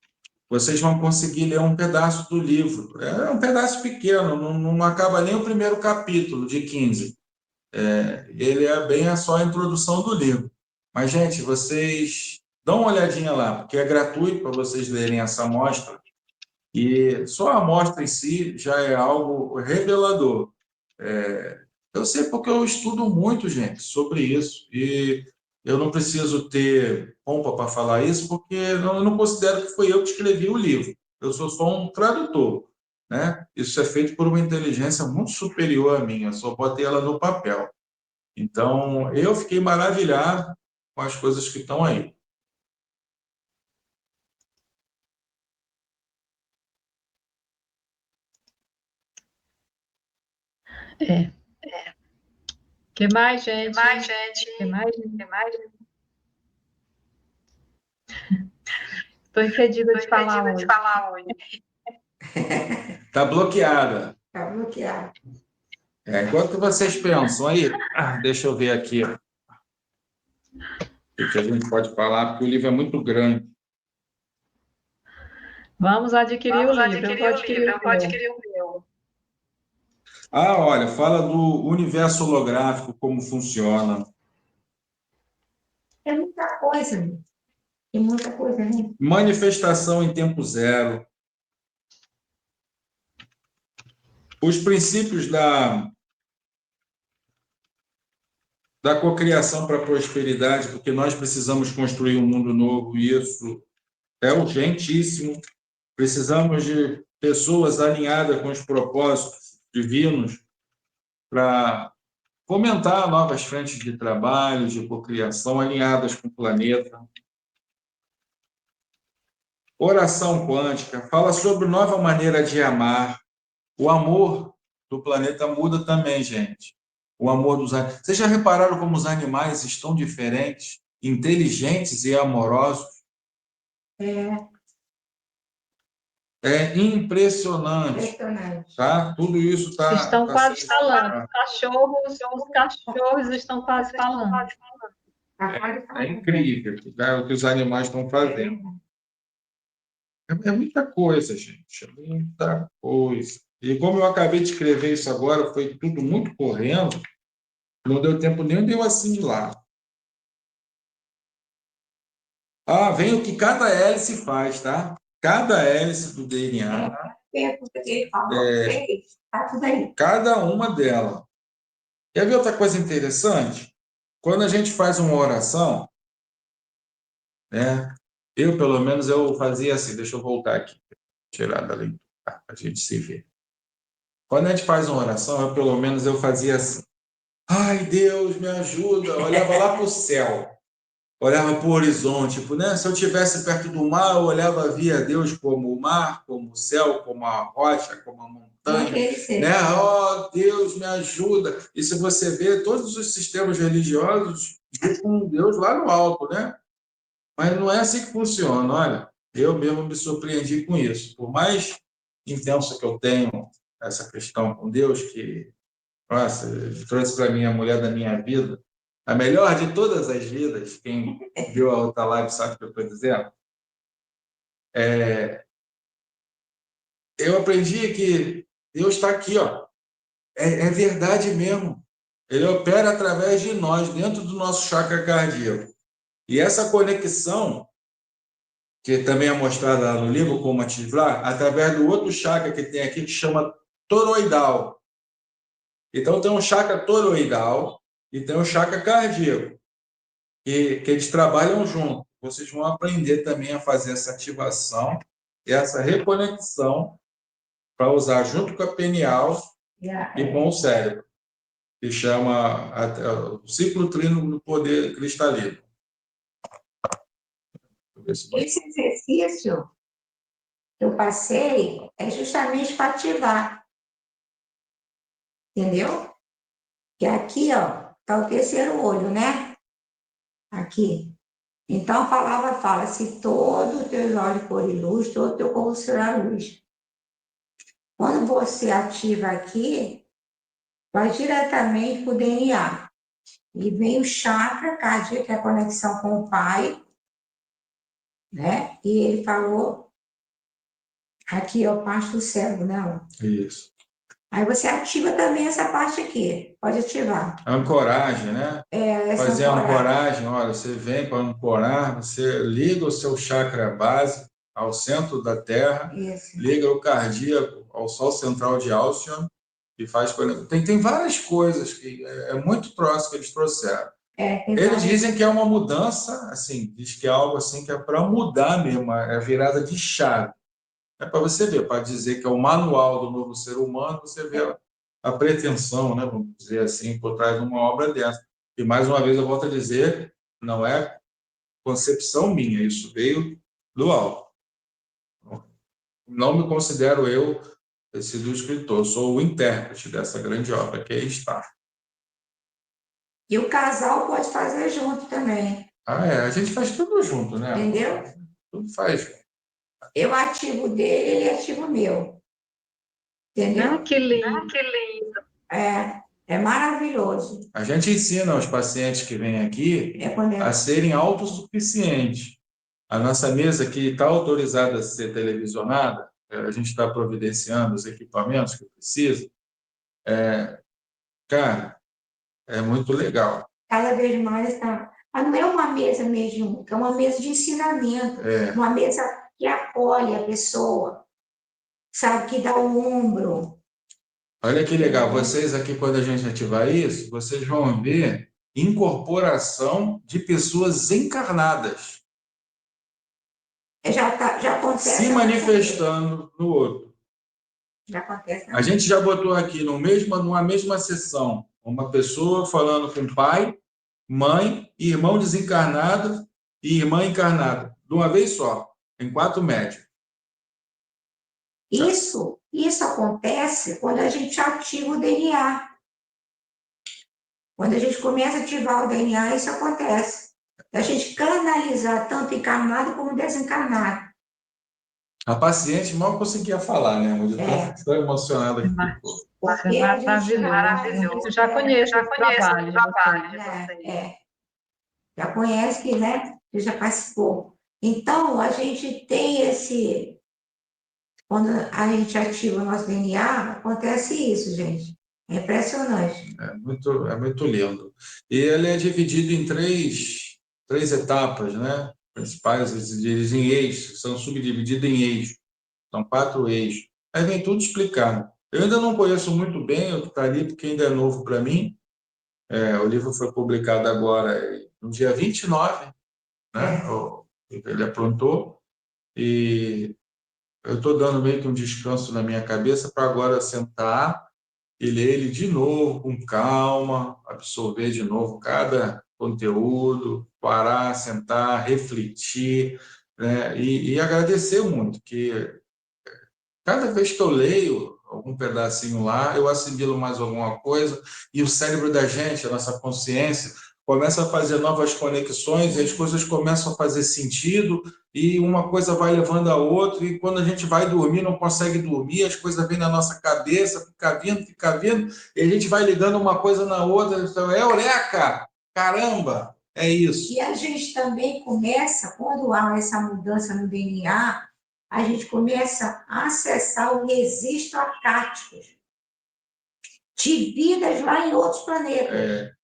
vocês vão conseguir ler um pedaço do livro. É um pedaço pequeno, não acaba nem o primeiro capítulo de 15. Ele é bem só a introdução do livro. Mas, gente, vocês dão uma olhadinha lá, porque é gratuito para vocês lerem essa amostra. E só a amostra em si já é algo revelador. Eu sei porque eu estudo muito, gente, sobre isso. E eu não preciso ter pompa para falar isso, porque eu não considero que foi eu que escrevi o livro. Eu sou só um tradutor, né? Isso é feito por uma inteligência muito superior à minha. Eu só botei ela no papel. Então, eu fiquei maravilhado com as coisas que estão aí. O que mais, gente? Que mais? Estou impedida de falar hoje. Está bloqueada. Está bloqueado. Enquanto vocês pensam aí, deixa eu ver aqui o que a gente pode falar, porque o livro é muito grande. Vamos adquirir o livro. Eu vou adquirir o meu. Olha, fala do universo holográfico, como funciona. É muita coisa, né? Tem muita coisa, né? Manifestação em tempo zero. Os princípios da cocriação para a prosperidade, porque nós precisamos construir um mundo novo, e isso é urgentíssimo. Precisamos de pessoas alinhadas com os propósitos divinos para fomentar novas frentes de trabalho, de cocriação, alinhadas com o planeta. Oração quântica fala sobre nova maneira de amar. O amor do planeta muda também, gente. O amor dos animais. Vocês já repararam como os animais estão diferentes, inteligentes e amorosos? É impressionante. Tá? Tudo isso está. Estão quase falando. Os cachorros estão quase falando. É incrível, tá? O que os animais estão fazendo. É muita coisa, gente. É muita coisa. E como eu acabei de escrever isso agora, foi tudo muito correndo, não deu tempo nem de eu assimilar. Vem o que cada hélice faz, tá? Cada hélice do DNA pergunta que ele falou, está tudo aí. Cada uma delas. Quer ver outra coisa interessante? Quando a gente faz uma oração, né? Eu, pelo menos, eu fazia assim. Deixa eu voltar aqui, tirar da leitura, para a gente se ver. Quando a gente faz uma oração, eu, pelo menos, eu fazia assim. Ai, Deus, me ajuda. Olhava lá para o céu. Olhava para o horizonte. Tipo, né? Se eu estivesse perto do mar, eu olhava, via Deus como o mar, como o céu, como a rocha, como a montanha. Né? Oh, Deus, me ajuda. E se você vê, todos os sistemas religiosos com Deus lá no alto, né? Mas não é assim que funciona. Olha, eu mesmo me surpreendi com isso. Por mais intenso que eu tenho essa questão com Deus, que, nossa, trouxe para mim a mulher da minha vida, a melhor de todas as vidas, quem viu a outra live sabe o que eu estou dizendo, eu aprendi que Deus está aqui, ó. É verdade mesmo. Ele opera através de nós, dentro do nosso chakra cardíaco. E essa conexão, que também é mostrada lá no livro, como ativar, através do outro chakra que tem aqui, que chama toroidal. Então, tem um chakra toroidal e tem um chakra cardíaco, que eles trabalham junto. Vocês vão aprender também a fazer essa ativação e essa reconexão para usar junto com a pineal e com o cérebro, que chama o ciclo trino do poder cristalino. Esse exercício que eu passei é justamente para ativar. Entendeu? Que aqui, ó, está o terceiro olho, né? Aqui. Então, a palavra fala, se todo o teu olhos forem luz, todo o teu corpo será luz. Quando você ativa aqui, vai diretamente para o DNA. E vem o chakra cardíaco, que é a conexão com o pai, né? E ele falou, aqui é a parte do cérebro, né? Isso. Aí você ativa também essa parte aqui. Pode ativar. Ancoragem, né? Fazer ancoragem. ancoragem, olha, você vem para ancorar, você liga o seu chakra base ao centro da Terra, Isso. liga o cardíaco ao Sol central de Alcyon e faz... Tem várias coisas que é muito próximo que eles trouxeram. Eles dizem que é uma mudança, assim, diz que é algo assim que é para mudar mesmo, é a virada de chave. É para você ver, para dizer que é o manual do novo ser humano, você vê a pretensão, né, vamos dizer assim, por trás de uma obra dessa. E, mais uma vez, eu volto a dizer, não é concepção minha, isso veio do alto. Não me considero eu esse do escritor, sou o intérprete dessa grande obra, que aí está. E o casal pode fazer junto também. A gente faz tudo junto, né? Entendeu? Tudo faz junto. Eu ativo o dele, ele ativa o meu. Entendeu? Ah, que lindo. Que lindo. É maravilhoso. A gente ensina aos pacientes que vêm aqui a serem autossuficientes. A nossa mesa, que está autorizada a ser televisionada, a gente está providenciando os equipamentos que precisa. Cara, é muito legal. Cada vez mais está. Mas não é uma mesa mesmo, é uma mesa de ensinamento. Uma mesa que acolhe a pessoa, sabe, que dá o ombro. Olha que legal, vocês aqui, quando a gente ativar isso, vocês vão ver incorporação de pessoas encarnadas. Já acontece. Se manifestando no outro. Já acontece. A gente já botou aqui numa mesma sessão uma pessoa falando com pai, mãe, irmão desencarnado e irmã encarnada, de uma vez só, em 4 médios. Isso acontece quando a gente ativa o DNA. Quando a gente começa a ativar o DNA, isso acontece. A gente canalizar tanto encarnado como desencarnado. A paciente mal conseguia falar, né? Estou emocionada aqui. Porque é maravilhoso. Eu já conheço o trabalho de vocês. Já conhece que, né? Você já participou. Então, a gente tem esse... Quando a gente ativa o nosso DNA, acontece isso, gente. É impressionante. É muito lindo. E ele é dividido em três etapas, né? Principais, eles em eixos, são subdivididos em eixos. São 4 eixos. aí vem tudo explicado. Eu ainda não conheço muito bem o que está ali, porque ainda é novo para mim. O livro foi publicado agora, no dia 29, né? Ele aprontou, e eu estou dando meio que um descanso na minha cabeça para agora sentar e ler ele de novo, com calma, absorver de novo cada conteúdo, parar, sentar, refletir, né? E agradecer muito, que cada vez que eu leio algum pedacinho lá, eu assimilo mais alguma coisa, e o cérebro da gente, a nossa consciência, começa a fazer novas conexões, e as coisas começam a fazer sentido, e uma coisa vai levando a outra, e quando a gente vai dormir, não consegue dormir, as coisas vêm na nossa cabeça, fica vindo, e a gente vai ligando uma coisa na outra, então, eureka! Caramba! É isso. E a gente também começa, quando há essa mudança no DNA, a gente começa a acessar o registro acático de vidas lá em outros planetas.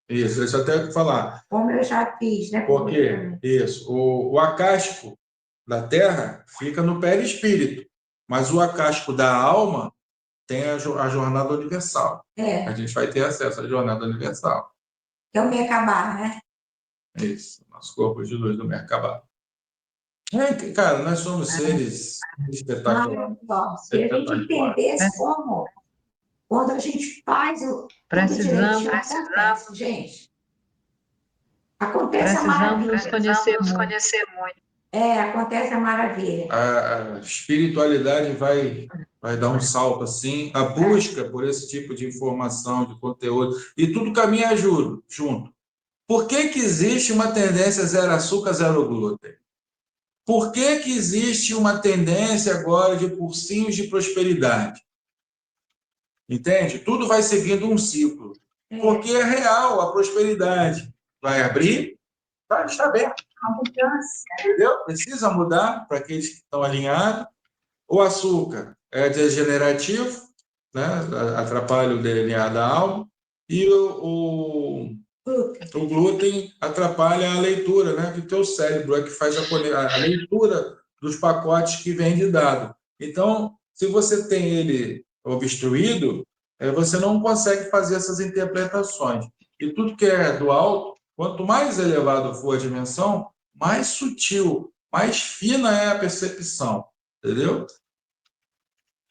Isso até eu falar. Como eu já fiz, né? Porque isso, o acástico da Terra fica no perispírito, mas o acástico da alma tem a jornada universal. A gente vai ter acesso à jornada universal. Que é o Merkabah, né? Isso, nosso corpo de luz do Merkabah. Cara, nós somos seres espetaculares. Se a gente entendesse como, quando a gente faz o Precisamos, acontece, gente. Acontece a precisamos maravilha. nos conhecer muito. Acontece a maravilha. A espiritualidade vai dar um salto assim, a busca por esse tipo de informação, de conteúdo, e tudo caminha junto. Por que existe uma tendência zero açúcar, zero glúten? Por que existe uma tendência agora de cursinhos de prosperidade? Entende? Tudo vai seguindo um ciclo. Porque é real, a prosperidade vai abrir, vai estar aberto. Entendeu? Precisa mudar para aqueles que estão alinhados. O açúcar é degenerativo, né? Atrapalha o DNA da alma. E o glúten atrapalha a leitura, né? Que o teu cérebro é que faz a leitura dos pacotes que vem de dado. Então, se você tem ele obstruído, você não consegue fazer essas interpretações. E tudo que é do alto, quanto mais elevado for a dimensão, mais sutil, mais fina é a percepção. Entendeu?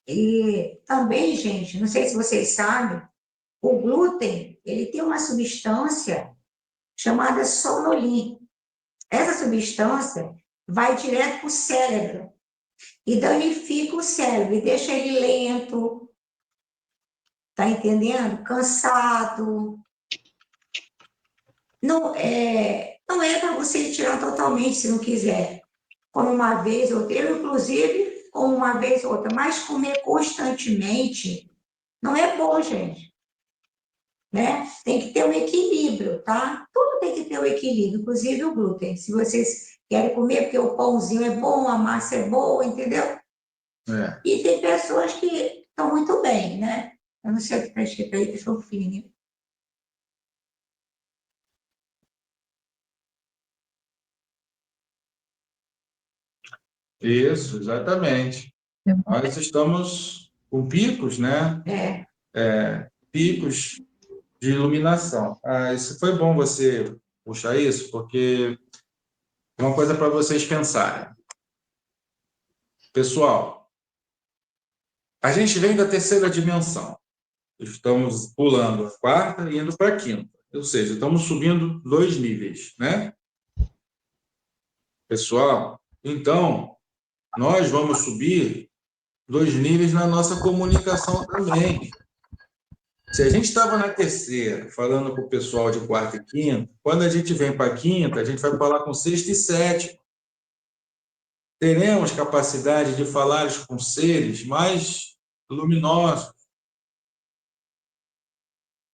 E também, gente, não sei se vocês sabem, o glúten, ele tem uma substância chamada sonolin. Essa substância vai direto para o cérebro e danifica o cérebro e deixa ele lento, tá entendendo? Cansado. Não é para você tirar totalmente se não quiser. Como uma vez ou outra, eu, inclusive, como uma vez ou outra, mas comer constantemente não é bom, gente. Né? Tem que ter um equilíbrio, tá? Tudo tem que ter um equilíbrio, inclusive o glúten. Se vocês querem comer, porque o pãozinho é bom, a massa é boa, entendeu? E tem pessoas que estão muito bem, né? Eu não sei o que está escrito aí, deixa eu ver. Isso, exatamente. Nós estamos com picos, né? Picos de iluminação. Isso foi bom você puxar isso, porque é uma coisa para vocês pensarem. Pessoal, a gente vem da terceira dimensão. Estamos pulando a quarta e indo para a quinta. Ou seja, estamos subindo 2 níveis, né? Pessoal, então, nós vamos subir 2 níveis na nossa comunicação também. Se a gente estava na terceira, falando com o pessoal de quarta e quinta, quando a gente vem para a quinta, a gente vai falar com sexta e sétima. Teremos capacidade de falar com seres mais luminosos.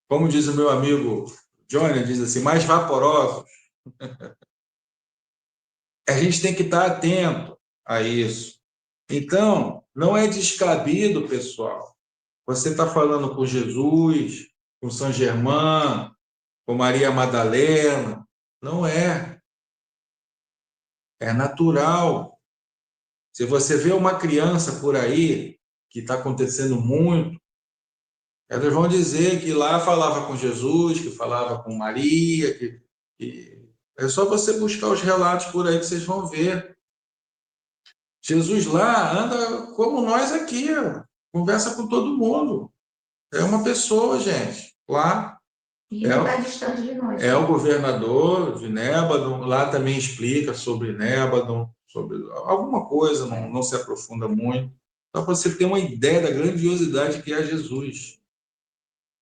Como diz o meu amigo Johnny, diz assim, mais vaporosos. A gente tem que estar atento a isso. Então, não é descabido, pessoal. Você está falando com Jesus, com São Germán, com Maria Madalena. Não é. É natural. Se você vê uma criança por aí, que está acontecendo muito, elas vão dizer que lá falava com Jesus, que falava com Maria, que... É só você buscar os relatos por aí que vocês vão ver. Jesus lá anda como nós aqui, ó, conversa com todo mundo. É uma pessoa, gente. Lá E não está distante de nós. é o governador de Nébadon, lá também explica sobre Nébadon, sobre alguma coisa, não se aprofunda muito. Só para você ter uma ideia da grandiosidade que é Jesus.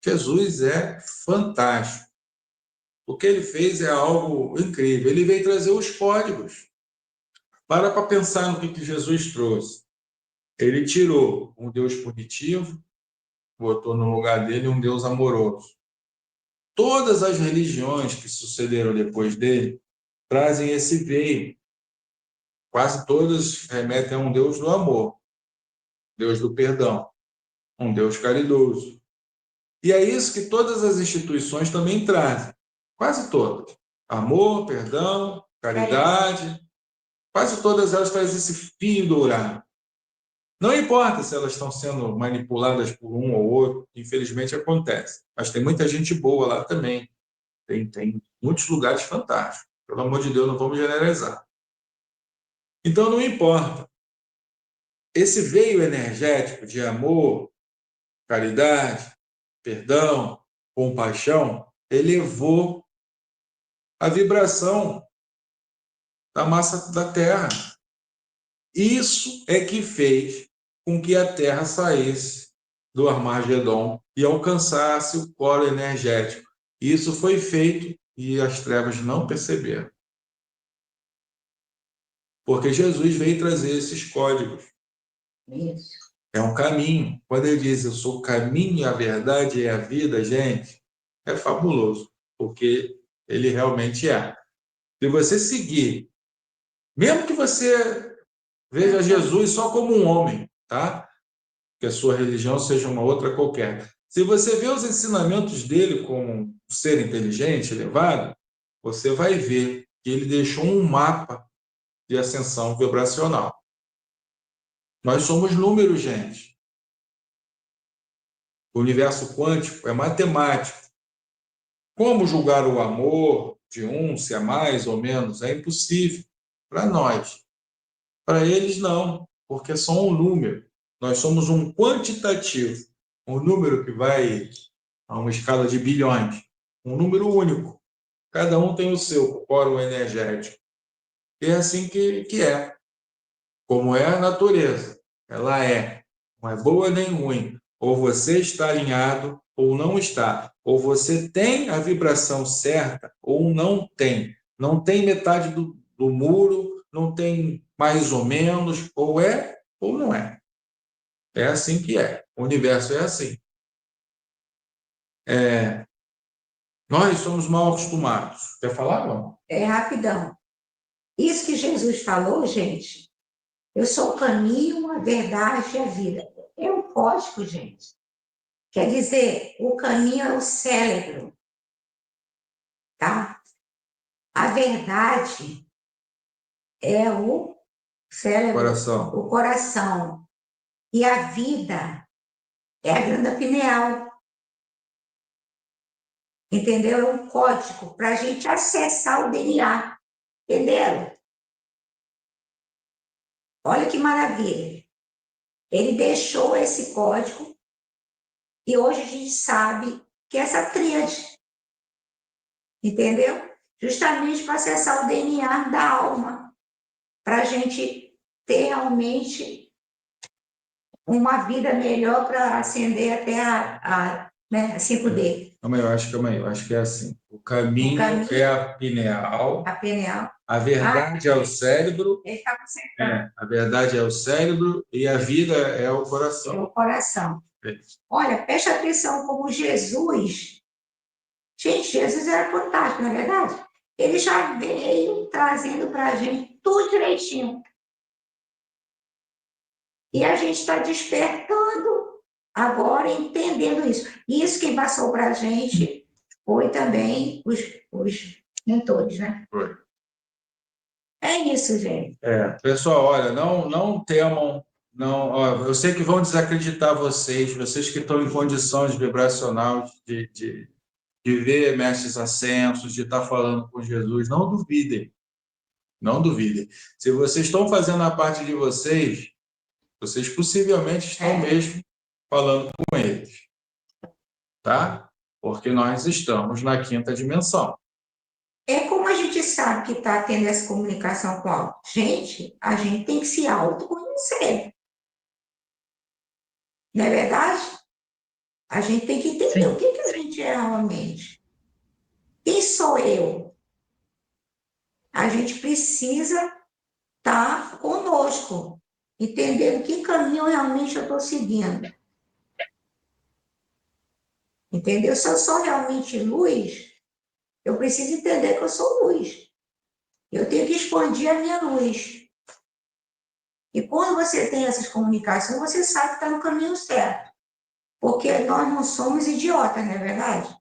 Jesus é fantástico. O que ele fez é algo incrível. Ele veio trazer os códigos. Para pensar no que Jesus trouxe. Ele tirou um Deus punitivo, botou no lugar dele um Deus amoroso. Todas as religiões que sucederam depois dele trazem esse veio. Quase todas remetem a um Deus do amor, Deus do perdão, um Deus caridoso. E é isso que todas as instituições também trazem, quase todas. Amor, perdão, caridade, quase todas elas trazem esse fio dourado. Não importa se elas estão sendo manipuladas por um ou outro, infelizmente acontece. Mas tem muita gente boa lá também. Tem muitos lugares fantásticos. Pelo amor de Deus, não vamos generalizar. Então, não importa. Esse veio energético de amor, caridade, perdão, compaixão, elevou a vibração da massa da Terra. Isso é que fez com que a Terra saísse do Armagedon e alcançasse o polo energético. Isso foi feito e as trevas não perceberam. Porque Jesus veio trazer esses códigos. Isso. É um caminho. Quando ele diz, eu sou o caminho, a verdade e a vida, gente, é fabuloso, porque ele realmente é. Se você seguir, mesmo que você veja Jesus só como um homem, tá? Que a sua religião seja uma outra qualquer. Se você vê os ensinamentos dele como um ser inteligente, elevado, você vai ver que ele deixou um mapa de ascensão vibracional. Nós somos números, gente. O universo quântico é matemático. Como julgar o amor de um, se é mais ou menos, é impossível para nós. Para eles, não, porque é só um número. Nós somos um quantitativo, um número que vai a uma escala de bilhões, um número único. Cada um tem o seu quórum energético. E é assim que é. Como é a natureza. Ela é. Não é boa nem ruim. Ou você está alinhado ou não está. Ou você tem a vibração certa ou não tem. Não tem metade do muro, não tem mais ou menos, ou é ou não é. É assim que é. O universo é assim. Nós somos mal acostumados. Quer falar, não? É rapidão. Isso que Jesus falou, gente, eu sou o caminho, a verdade e a vida. É um código, gente. Quer dizer, o caminho é o cérebro, tá? A verdade é o cérebro, o coração. E a vida é a glândula pineal. Entendeu? É um código para a gente acessar o DNA. Entenderam? Olha que maravilha. Ele deixou esse código e hoje a gente sabe que essa tríade, entendeu? Justamente para acessar o DNA da alma, para a gente ter realmente uma vida melhor para ascender até a 5D. Calma aí, eu acho que é assim. O caminho é a pineal. A pineal. A verdade é o cérebro. Ele está concentrando. A verdade é o cérebro e a vida é o coração. É o coração. Olha, preste atenção como Jesus... Gente, Jesus era fantástico, não é verdade? Ele já veio trazendo para a gente tudo direitinho. E a gente está despertando agora, entendendo isso. E isso quem passou para a gente foi também os mentores, né? Foi. É isso, gente. Pessoal, olha, não temam, Não, ó, eu sei que vão desacreditar vocês, vocês que estão em condições vibracional de ver mestres ascensos, de estar falando com Jesus, não duvidem, não duvidem. Se vocês estão fazendo a parte de vocês, vocês possivelmente estão mesmo falando com eles, tá? Porque nós estamos na quinta dimensão. É como a gente sabe que está tendo essa comunicação com a gente, a gente tem que se autoconhecer. Não é verdade? A gente tem que entender Sim. o que a gente é realmente. Quem sou eu? A gente precisa estar conosco, entender que caminho realmente eu estou seguindo. Entendeu? Se eu sou realmente luz, eu preciso entender que eu sou luz. Eu tenho que expandir a minha luz. E quando você tem essas comunicações, você sabe que está no caminho certo. Porque nós não somos idiotas, não é verdade?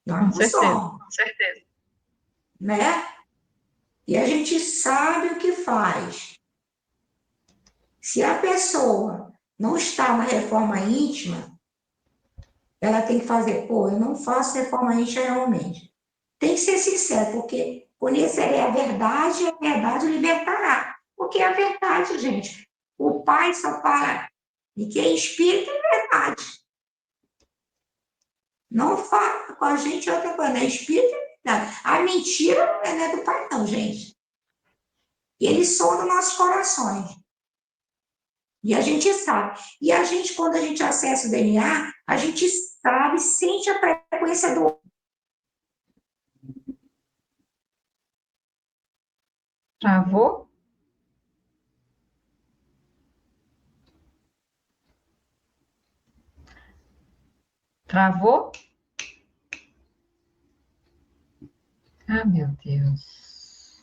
Nós Com não certeza. somos. Com certeza. Né? E a gente sabe o que faz. Se a pessoa não está na reforma íntima, ela tem que fazer, pô, eu não faço reforma íntima realmente. Tem que ser sincero, porque conhecerei a verdade e a verdade o libertará. Porque é a verdade, gente. O Pai só para. E quem é espírita é verdade. Não fala com a gente outra coisa, né? Espírita é verdade. A mentira não é do Pai, não, gente. Ele sonda nossos corações. E a gente sabe. E a gente, quando a gente acessa o DNA, a gente sabe, sente a frequência do. Travou? Travou? Ah, meu Deus.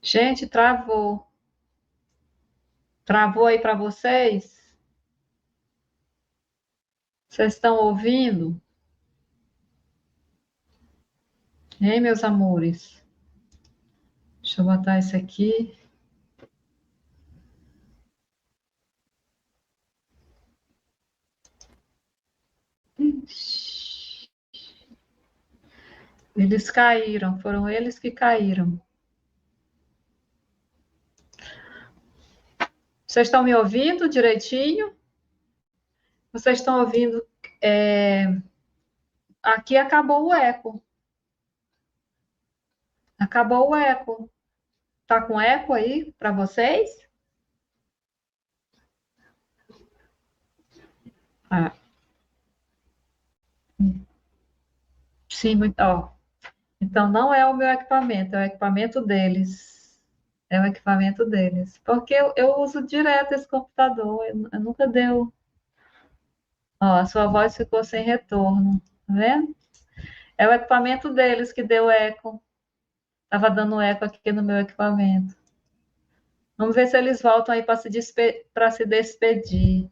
Gente, travou. Travou aí para vocês? Vocês estão ouvindo? Hein, meus amores? Deixa eu botar isso aqui. Ixi. Eles caíram, foram eles que caíram. Vocês estão me ouvindo direitinho? Vocês estão ouvindo? Aqui acabou o eco. Acabou o eco. Tá com eco aí para vocês? Ah, sim, muito. Ó. Então não é o meu equipamento, é o equipamento deles. É o equipamento deles. Porque eu uso direto esse computador. Eu nunca deu. Ó, a sua voz ficou sem retorno. Tá vendo? É o equipamento deles que deu eco. Estava dando eco aqui no meu equipamento. Vamos ver se eles voltam aí para se despedir.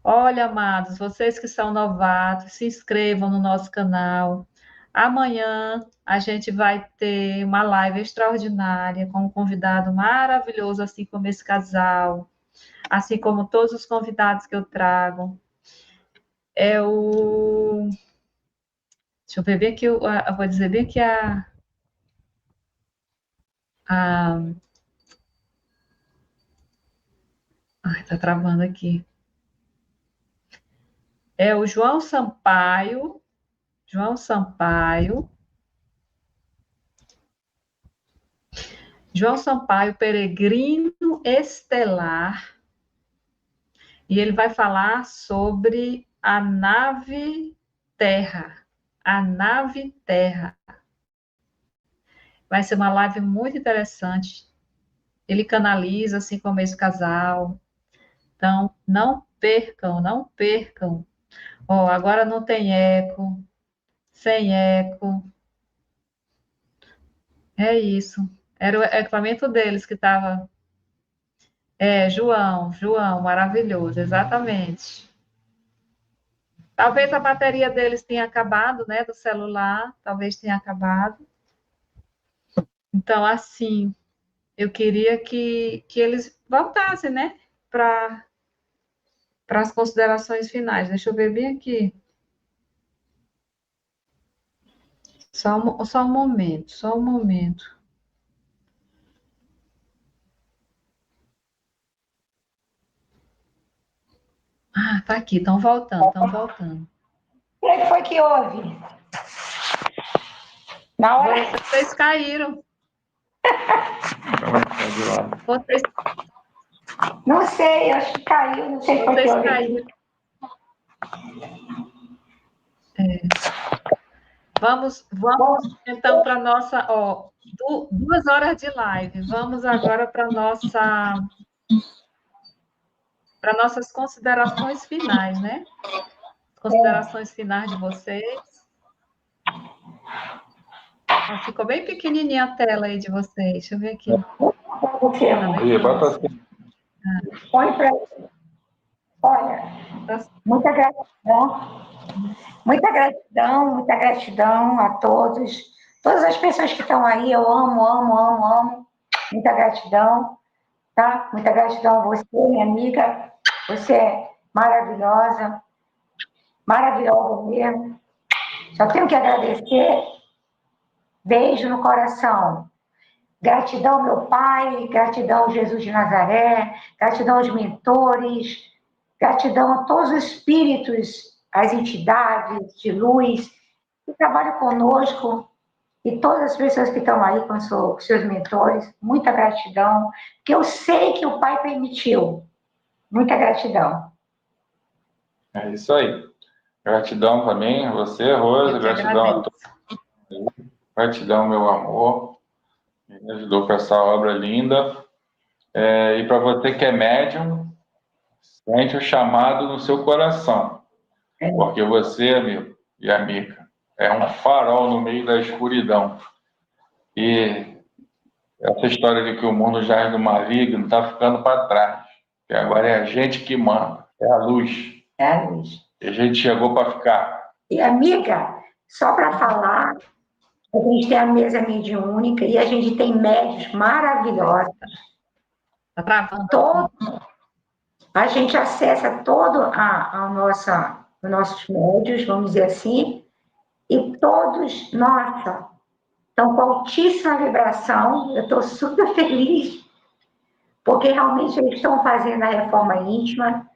Olha, amados, vocês que são novatos, se inscrevam no nosso canal. Amanhã a gente vai ter uma live extraordinária com um convidado maravilhoso, assim como esse casal, assim como todos os convidados que eu trago. É o. Deixa eu ver bem aqui, eu vou dizer bem que a... Ai, tá travando aqui. É o João Sampaio. João Sampaio. João Sampaio, Peregrino Estelar. E ele vai falar sobre a nave Terra. A nave Terra. Vai ser uma live muito interessante. Ele canaliza, assim como esse casal. Então, não percam, não percam. Ó, agora não tem eco, sem eco. É isso. Era o equipamento deles que estava. É, João, maravilhoso, exatamente. Talvez a bateria deles tenha acabado, né, do celular, talvez tenha acabado. Então, assim, eu queria que eles voltassem, né, para as considerações finais. Deixa eu ver bem aqui. Só um momento, só um momento. Ah, tá aqui, estão voltando, estão voltando. O que foi que houve? Na hora. Vocês caíram. Vocês, Não sei, acho que caiu, não sei se foi que vocês houve. caíram. Vamos então para nossa, 2 horas de live. Vamos agora para nossas considerações finais, né? Considerações finais de vocês. Ficou bem pequenininha a tela aí de vocês. Deixa eu ver aqui. Põe para. Olha, muita gratidão a todos. Todas as pessoas que estão aí, eu amo, amo, amo, amo. Muita gratidão, tá? Muita gratidão a você, minha amiga. Você é maravilhosa, maravilhosa mesmo. Só tenho que agradecer. Beijo no coração. Gratidão, meu Pai, gratidão, Jesus de Nazaré, gratidão aos mentores, gratidão a todos os espíritos, as entidades de luz que trabalham conosco e todas as pessoas que estão aí com seus mentores. Muita gratidão, que eu sei que o Pai permitiu. Muita gratidão. É isso aí. Gratidão também a você, Rosa, gratidão a todos. Gratidão, meu amor, me ajudou com essa obra linda. E para você que é médium, sente o chamado no seu coração, porque você, amigo e amiga, é um farol no meio da escuridão. E essa história de que o mundo jaz no maligno está ficando para trás, que agora é a gente que manda, é a luz. É a luz. E a gente chegou para ficar. E, amiga, só para falar, a gente tem a mesa mediúnica e a gente tem médios maravilhosos. Está travando. A gente acessa todo os nossos médios, vamos dizer assim, e todos, nossa, estão com altíssima vibração. Eu estou super feliz, porque realmente eles estão fazendo a reforma íntima.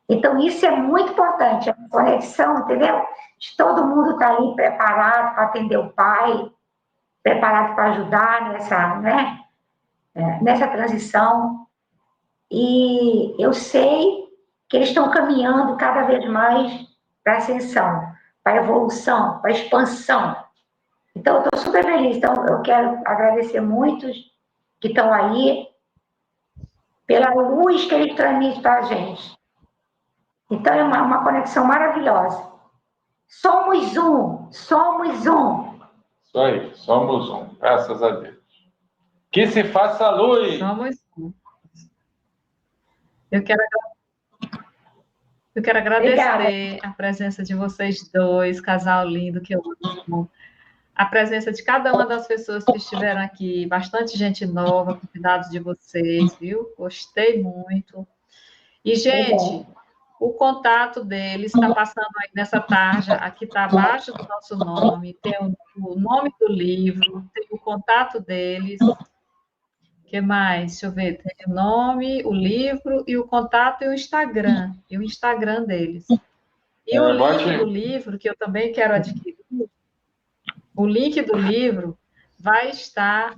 Então, isso é muito importante, a conexão, entendeu? De todo mundo estar ali preparado para atender o Pai, preparado para ajudar nessa transição. E eu sei que eles estão caminhando cada vez mais para a ascensão, para a evolução, para a expansão. Então, eu estou super feliz. Então, eu quero agradecer muitos que estão aí pela luz que eles transmitem para a gente. Então, é uma conexão maravilhosa. Somos um, somos um. Isso aí, somos um, graças a Deus. Que se faça luz! Somos um. Eu quero agradecer Obrigada. a presença de vocês dois, casal lindo que eu amo. A presença de cada uma das pessoas que estiveram aqui, bastante gente nova, convidados de vocês, viu? Gostei muito. E, gente, o contato deles está passando aí nessa tarja, aqui está abaixo do nosso nome, tem o nome do livro, tem o contato deles. O que mais? Deixa eu ver, tem o nome, o livro e o contato e o Instagram deles. E o link do livro, que eu também quero adquirir, o link do livro vai estar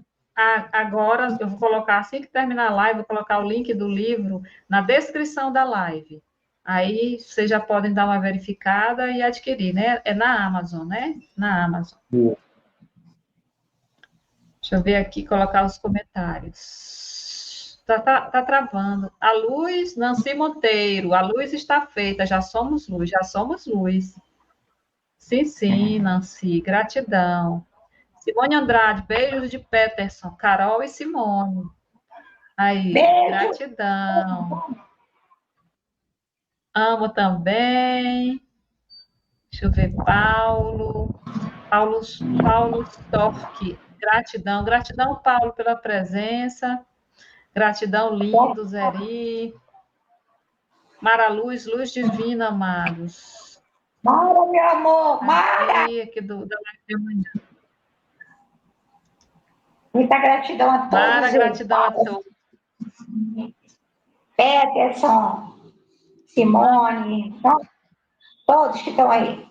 agora, eu vou colocar, assim que terminar a live, vou colocar o link do livro na descrição da live. Aí vocês já podem dar uma verificada e adquirir, né? É na Amazon, né? Na Amazon. Deixa eu ver aqui, colocar os comentários. Tá travando. A luz, Nancy Monteiro, a luz está feita, já somos luz, já somos luz. Sim, Nancy, gratidão. Simone Andrade, beijos de Peterson, Carol e Simone. Aí, Beijo. gratidão. Amo também. Deixa eu ver, Paulo Storck, gratidão. Gratidão, Paulo, pela presença. Gratidão, lindo, Zeri. Mara Luz, luz divina, amados. Mara, meu amor, Mara! Aqui da live de amanhã. Muita gratidão a todos. Mara, gratidão a todos. Peterson, Simone, todos que estão aí.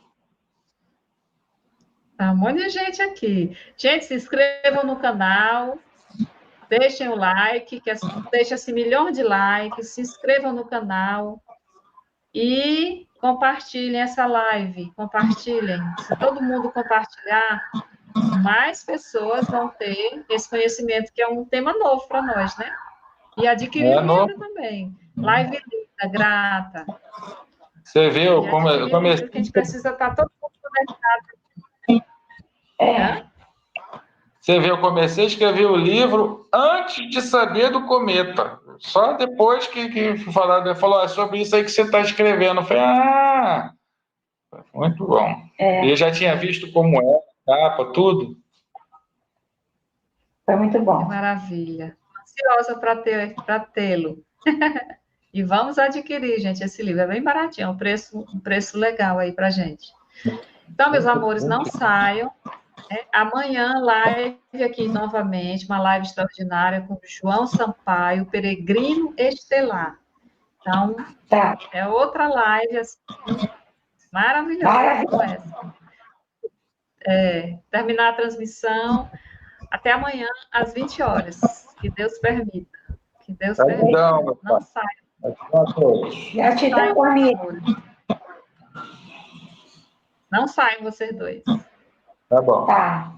Tá um monte de gente aqui. Gente, se inscrevam no canal, deixem o like, deixa-se milhões de likes, se inscrevam no canal e compartilhem essa live. Compartilhem. Se todo mundo compartilhar, mais pessoas vão ter esse conhecimento, que é um tema novo para nós, né? E adquirir o livro também. Live linda, grata. Você viu como eu comecei? Que a gente precisa estar todo mundo conectado. Você viu, eu comecei a escrever o livro antes de saber do cometa. Só depois que falou, é sobre isso aí que você está escrevendo. Eu falei, muito bom. E eu já tinha visto como é, capa, tudo. Foi muito bom. Que maravilha. Ansiosa para tê-lo. E vamos adquirir, gente, esse livro. É bem baratinho, um preço legal aí para gente. Então, meus amores, não saiam. Amanhã, live aqui novamente, uma live extraordinária com João Sampaio, Peregrino Estelar. Então, é outra live assim, maravilhosa como essa. Terminar a transmissão até amanhã, às 20 horas. Que Deus permita. Que Deus permita. Não saiam. Gratidão, comigo. Não saiam vocês dois. Tá bom. Tá.